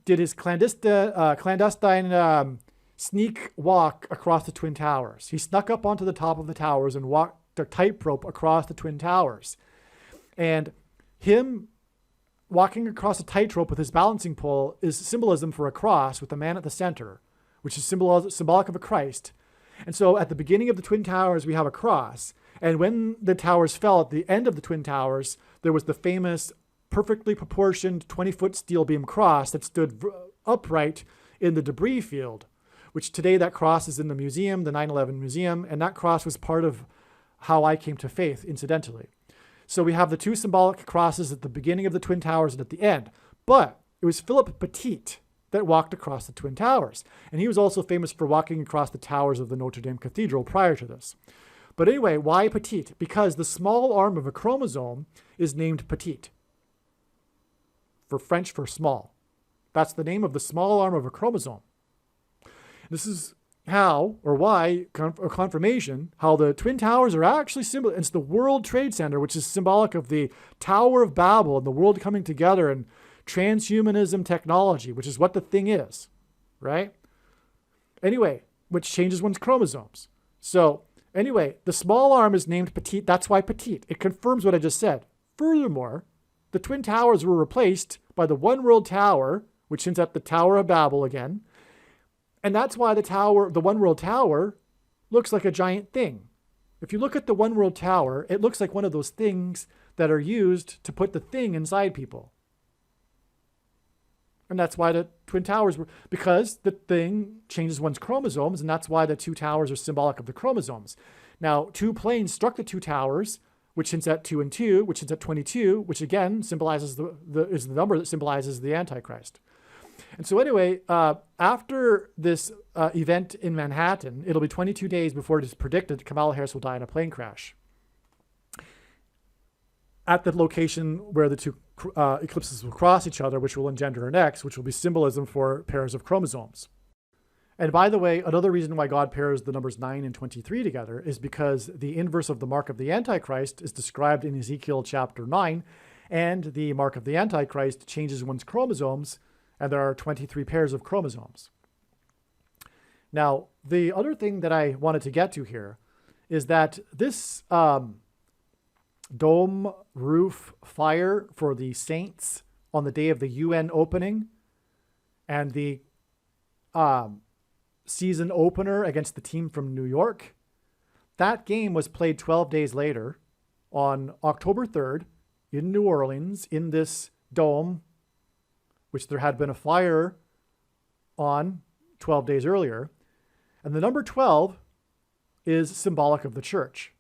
did his clandestine sneak walk across the Twin Towers. He snuck up onto the top of the towers and walked a tightrope across the Twin Towers. And him walking across a tightrope with his balancing pole is symbolism for a cross with a man at the center, which is symbolic of a Christ. And so at the beginning of the Twin Towers, we have a cross. And when the towers fell at the end of the Twin Towers, there was the famous perfectly proportioned 20-foot steel beam cross that stood upright in the debris field, which today that cross is in the museum, the 9/11 museum, and that cross was part of how I came to faith, incidentally. So we have the two symbolic crosses at the beginning of the Twin Towers and at the end. But it was Philip Petit that walked across the Twin Towers. And he was also famous for walking across the towers of the Notre Dame Cathedral prior to this. But anyway, why petite? Because the small arm of a chromosome is named petite. For French for small. That's the name of the small arm of a chromosome. This is how or why, or confirmation, how the Twin Towers are actually symbol. It's the World Trade Center, which is symbolic of the Tower of Babel and the world coming together and transhumanism technology, which is what the thing is, right? Anyway, which changes one's chromosomes. So anyway, the small arm is named petite. That's why petite. It confirms what I just said. Furthermore, the Twin Towers were replaced by the One World Tower, which hints at the Tower of Babel again. And that's why the One World Tower looks like a giant thing. If you look at the One World Tower, it looks like one of those things that are used to put the thing inside people. And that's why the Twin Towers were, because the thing changes one's chromosomes, and that's why the two towers are symbolic of the chromosomes. Now, two planes struck the two towers, which hints at 2 and 2, which hints at 22, which again symbolizes is the number that symbolizes the Antichrist. And so anyway, after this event in Manhattan, it'll be 22 days before it is predicted Kamala Harris will die in a plane crash at the location where the two eclipses will cross each other, which will engender an X, which will be symbolism for pairs of chromosomes. And by the way, another reason why God pairs the numbers 9 and 23 together is because the inverse of the mark of the Antichrist is described in Ezekiel chapter 9, and the mark of the Antichrist changes one's chromosomes, and there are 23 pairs of chromosomes. Now, the other thing that I wanted to get to here is that this dome roof fire for the saints on the day of the UN opening and the season opener against the team from New York, that game was played 12 days later on October 3rd in New Orleans in this dome, which there had been a fire on 12 days earlier. And the number 12 is symbolic of the church.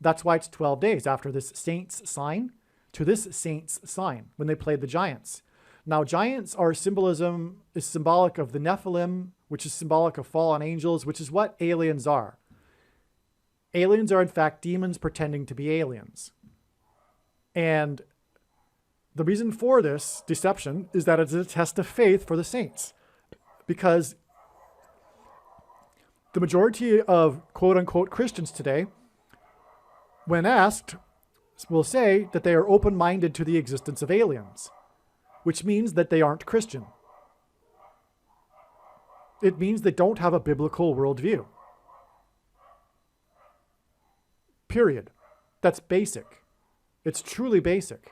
That's why it's 12 days after this saints sign to this saints sign when they played the giants. Now, giants is symbolic of the Nephilim, which is symbolic of fallen angels, which is what aliens are. Aliens are, in fact, demons pretending to be aliens. And the reason for this deception is that it's a test of faith for the saints. Because the majority of quote-unquote Christians today, when asked, will say that they are open-minded to the existence of aliens, which means that they aren't Christian. It means they don't have a biblical worldview. Period. That's basic. It's truly basic.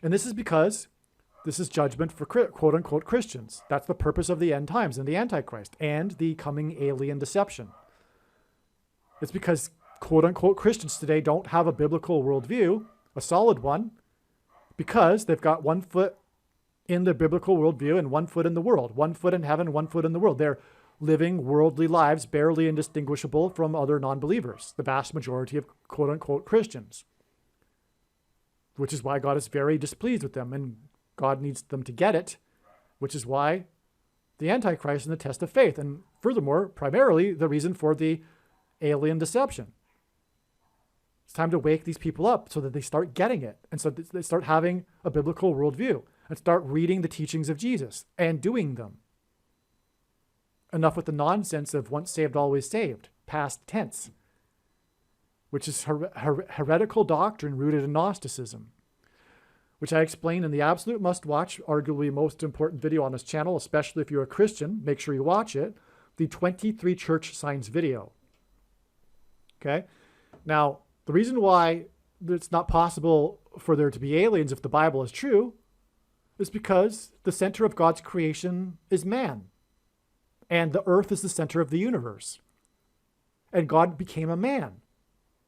And this is because this is judgment for quote-unquote Christians. That's the purpose of the end times and the Antichrist and the coming alien deception. It's because quote-unquote Christians today don't have a biblical worldview, a solid one, because they've got 1 foot in the biblical worldview and 1 foot in the world, 1 foot in heaven, 1 foot in the world. They're living worldly lives barely indistinguishable from other non-believers, the vast majority of quote-unquote Christians, which is why God is very displeased with them, and God needs them to get it, which is why the Antichrist and the test of faith, and furthermore, primarily the reason for the alien deception. It's time to wake these people up so that they start getting it, and so they start having a biblical worldview and start reading the teachings of Jesus and doing them. Enough with the nonsense of once saved, always saved, past tense, which is heretical doctrine rooted in Gnosticism, which I explain in the absolute must-watch, arguably most important video on this channel, especially if you're a Christian. Make sure you watch it, the 23 church signs video. Okay? Now, the reason why it's not possible for there to be aliens if the Bible is true is because the center of God's creation is man. and the earth is the center of the universe. And God became a man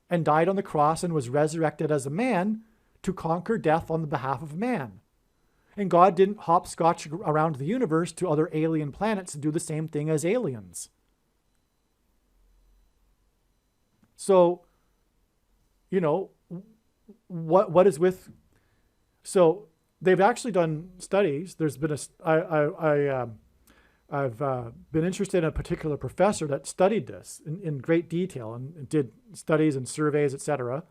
and died on the cross and was resurrected as a man to conquer death on the behalf of man. And God didn't hopscotch around the universe to other alien planets and do the same thing as aliens. So, what is with... So they've actually done studies. There's been I've been interested in a particular professor that studied this in great detail and did studies and surveys, etc.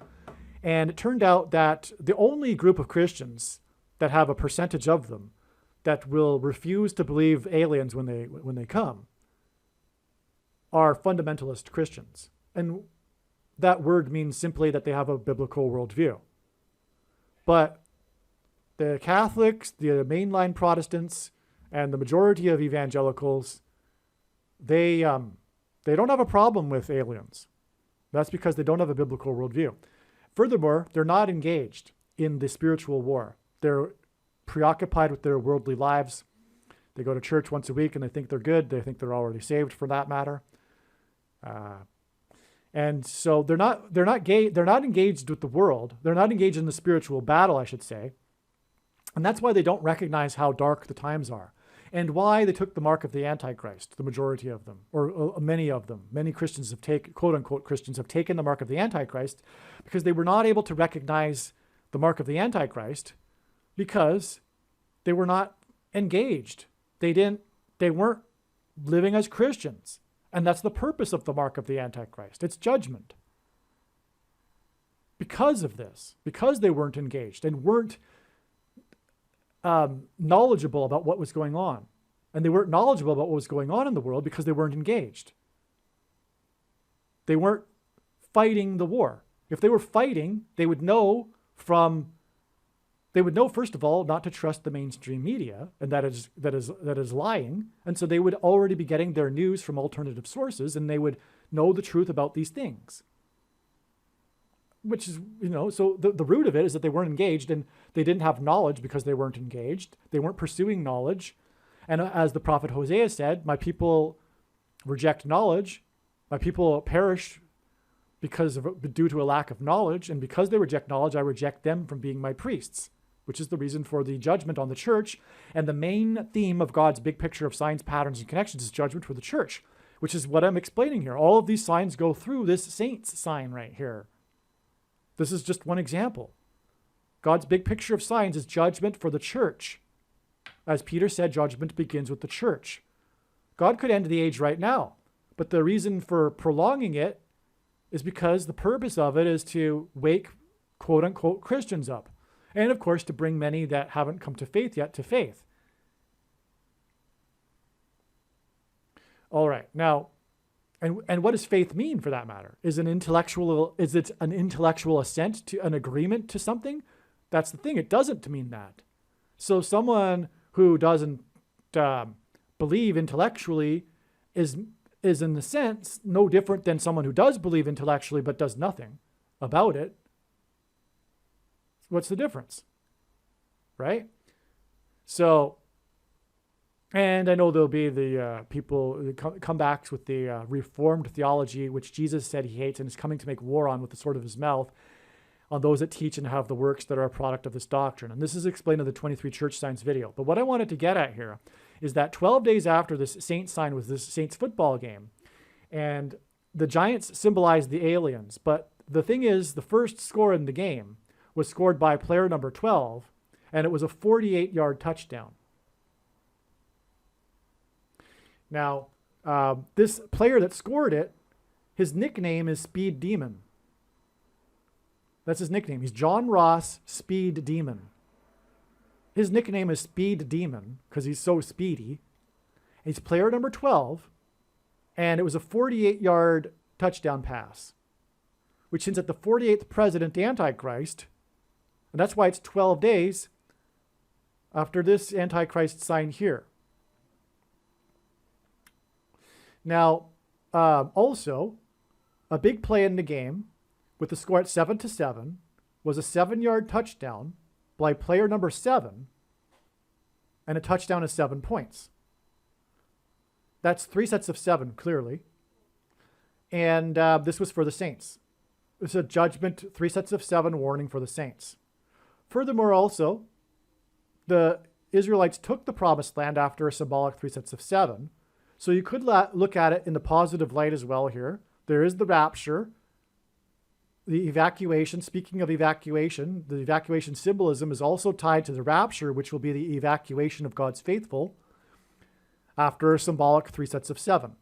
And it turned out that the only group of Christians that have a percentage of them that will refuse to believe aliens when they come are fundamentalist Christians. And that word means simply that they have a biblical worldview. But the Catholics, the mainline Protestants, and the majority of evangelicals, they don't have a problem with aliens. That's because they don't have a biblical worldview. Furthermore, they're not engaged in the spiritual war. They're preoccupied with their worldly lives. They go to church once a week and they think they're good. They think they're already saved, for that matter. And so they're not engaged with the world. They're not engaged in the spiritual battle, I should say. And that's why they don't recognize how dark the times are, and why they took the mark of the Antichrist, the majority of them, or many of them. Many Christians have taken, quote-unquote Christians, have taken the mark of the Antichrist because they were not able to recognize the mark of the Antichrist because they were not engaged. They weren't living as Christians. And that's the purpose of the mark of the Antichrist. It's judgment. Because of this, because they weren't engaged and weren't knowledgeable about what was going on. And they weren't knowledgeable about what was going on in the world because they weren't engaged. They weren't fighting the war. If they were fighting, they would know, first of all, not to trust the mainstream media, and that is lying. And so they would already be getting their news from alternative sources, and they would know the truth about these things. Which is, so the root of it is that they weren't engaged, and they didn't have knowledge because they weren't engaged. They weren't pursuing knowledge. And as the prophet Hosea said, my people reject knowledge. My people perish due to a lack of knowledge. And because they reject knowledge, I reject them from being my priests, which is the reason for the judgment on the church. And the main theme of God's big picture of signs, patterns, and connections is judgment for the church, which is what I'm explaining here. All of these signs go through this saints sign right here. This is just one example. God's big picture of signs is judgment for the church. As Peter said, judgment begins with the church. God could end the age right now, but the reason for prolonging it is because the purpose of it is to wake quote-unquote Christians up. And of course, to bring many that haven't come to faith yet to faith. All right, now, and what does faith mean for that matter? Is it an intellectual assent to an agreement to something? That's the thing. It doesn't mean that. So someone who doesn't believe intellectually is in the sense no different than someone who does believe intellectually but does nothing about it. What's the difference? Right? So, and I know there'll be the comebacks with the reformed theology, which Jesus said he hates and is coming to make war on with the sword of his mouth, on those that teach and have the works that are a product of this doctrine. And this is explained in the 23 Church Signs video. But what I wanted to get at here is that 12 days after this Saints sign was this Saints football game, and the Giants symbolized the aliens. But the thing is, the first score in the game was scored by player number 12, and it was a 48-yard touchdown. Now, this player that scored it, his nickname is Speed Demon. That's his nickname. He's John Ross Speed Demon. His nickname is Speed Demon because he's so speedy. He's player number 12, and it was a 48-yard touchdown pass, which hints at the 48th president Antichrist, and that's why it's 12 days after this Antichrist sign here. Now, also, a big play in the game with the score at 7-7 was a 7-yard touchdown by player number 7, and a touchdown is 7 points. That's 3 sets of 7, clearly. And this was for the saints. It's a judgment, 3 sets of 7 warning for the saints. Furthermore, also, the Israelites took the promised land after a symbolic 3 sets of 7. So you could look at it in the positive light as well here. There is the rapture, the evacuation. Speaking of evacuation, the evacuation symbolism is also tied to the rapture, which will be the evacuation of God's faithful after a symbolic 3 sets of 7,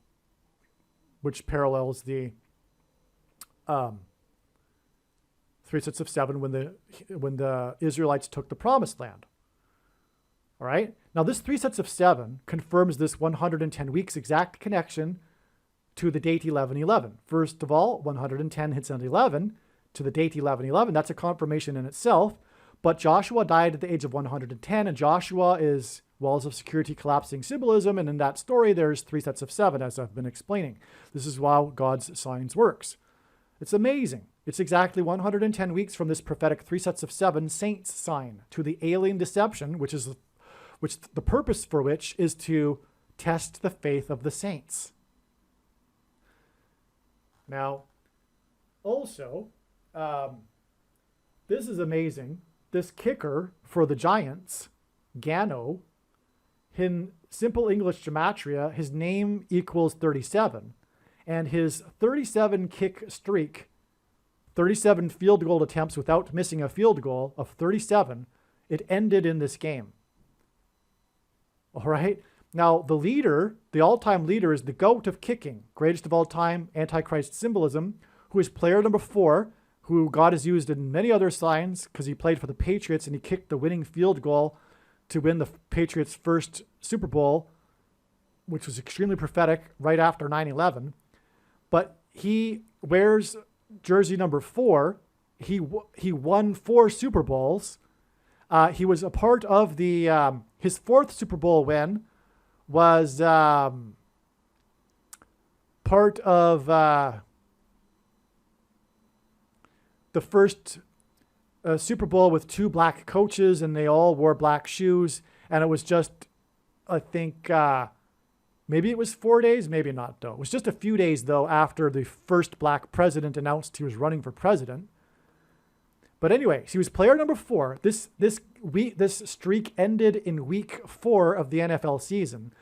which parallels the 3 sets of 7 when the Israelites took the promised land. All right. Now this 3 sets of 7 confirms this 110 weeks exact connection to the date 11:11. First of all, 110 hits on 11 to the date 11:11. That's a confirmation in itself. But Joshua died at the age of 110, and Joshua is walls of security collapsing symbolism. And in that story, there's 3 sets of 7, as I've been explaining. This is how God's signs works. It's amazing. It's exactly 110 weeks from this prophetic 3 sets of 7 saints sign to the alien deception, which the purpose for which is to test the faith of the saints. Now, also, this is amazing. This kicker for the Giants, Gano, in simple English gematria, his name equals 37. And his 37 kick streak, 37 field goal attempts without missing a field goal of 37, it ended in this game. All right. Now, the leader, the all-time leader, is the GOAT of kicking, greatest of all time, Antichrist symbolism, who is player number 4, who God has used in many other signs because he played for the Patriots and he kicked the winning field goal to win the Patriots' first Super Bowl, which was extremely prophetic right after 9/11. But he wears jersey number 4. He won 4 Super Bowls. He was a part of the his 4th Super Bowl win was part of the first Super Bowl with 2 black coaches, and they all wore black shoes. And it was just, I think, maybe it was 4 days, maybe not, though. It was just a few days, though, after the first black president announced he was running for president. But anyway, he was player number 4. This streak ended in week 4 of the NFL season.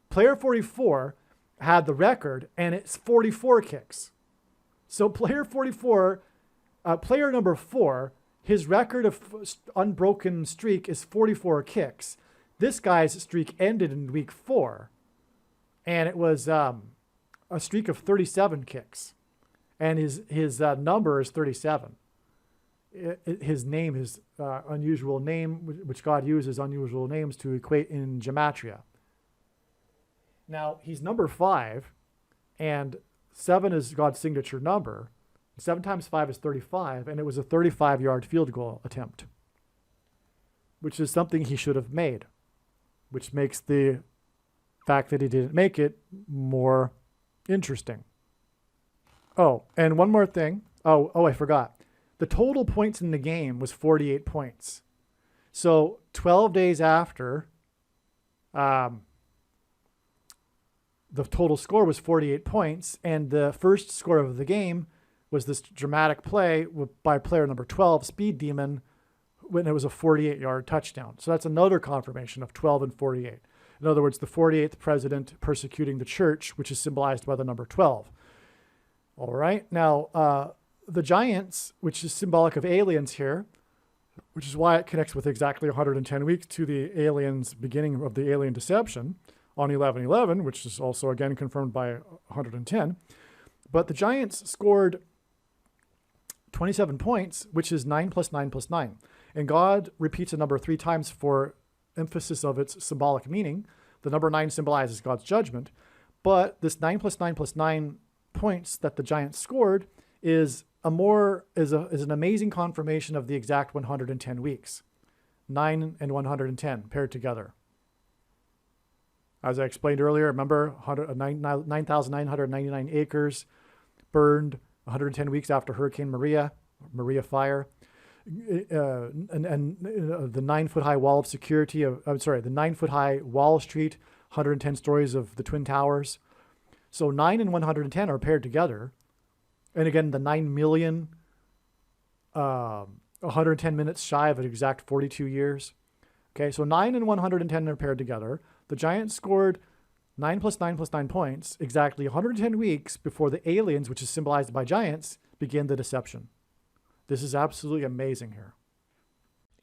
Player 44 had the record, and it's 44 kicks. So player 44, player number 4, his record of unbroken streak is 44 kicks. This guy's streak ended in week 4, and it was a streak of 37 kicks, and his number is 37. His name, his unusual name, which God uses unusual names to equate in gematria. Now, he's number 5, and 7 is God's signature number. 7 times 5 is 35, and it was a 35-yard field goal attempt, which is something he should have made, which makes the fact that he didn't make it more interesting. Oh, and one more thing. Oh, I forgot. The total points in the game was 48 points. So 12 days after, the total score was 48 points, and the first score of the game was this dramatic play by player number 12, Speed Demon, when it was a 48-yard touchdown. So that's another confirmation of 12 and 48. In other words, the 48th president persecuting the church, which is symbolized by the number 12. All right. Now, the Giants, which is symbolic of aliens here, which is why it connects with exactly 110 weeks to the aliens' beginning of the alien deception on 11/11, which is also again confirmed by 110. But the Giants scored 27 points, which is 9 plus 9 plus 9. And God repeats a number 3 times for emphasis of its symbolic meaning. The number 9 symbolizes God's judgment. But this 9 plus 9 plus 9 points that the Giants scored is an amazing confirmation of the exact 110 weeks. 9 and 110 paired together. As I explained earlier, remember 9,999 acres burned 110 weeks after Hurricane Maria fire. And the 9-foot high wall of security the 9-foot high Wall Street, 110 stories of the Twin Towers. So 9 and 110 are paired together. And again, the 9 million, 110 minutes shy of an exact 42 years. Okay, so 9 and 110 are paired together. The Giants scored 9 plus 9 plus 9 points, exactly 110 weeks before the aliens, which is symbolized by giants, begin the deception. This is absolutely amazing here.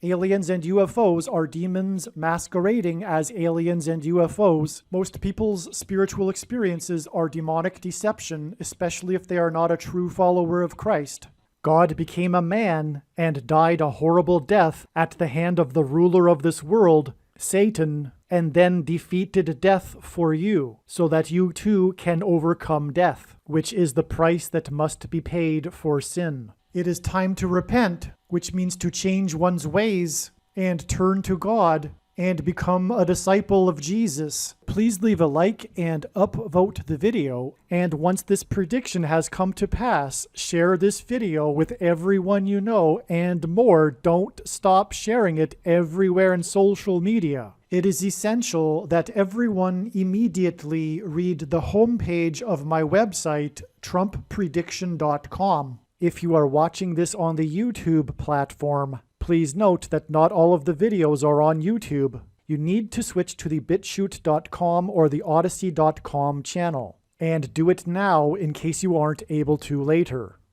Aliens and UFOs are demons masquerading as aliens and UFOs. Most people's spiritual experiences are demonic deception, especially if they are not a true follower of Christ. God became a man and died a horrible death at the hand of the ruler of this world, Satan, and then defeated death for you, so that you too can overcome death, which is the price that must be paid for sin. It is time to repent, which means to change one's ways and turn to God and become a disciple of Jesus. Please leave a like and upvote the video. And once this prediction has come to pass, share this video with everyone you know, and more. Don't stop sharing it everywhere in social media. It is essential that everyone immediately read the homepage of my website, TrumpPrediction.com. If you are watching this on the YouTube platform, please note that not all of the videos are on YouTube. You need to switch to the BitChute.com or the Odyssey.com channel. And do it now in case you aren't able to later.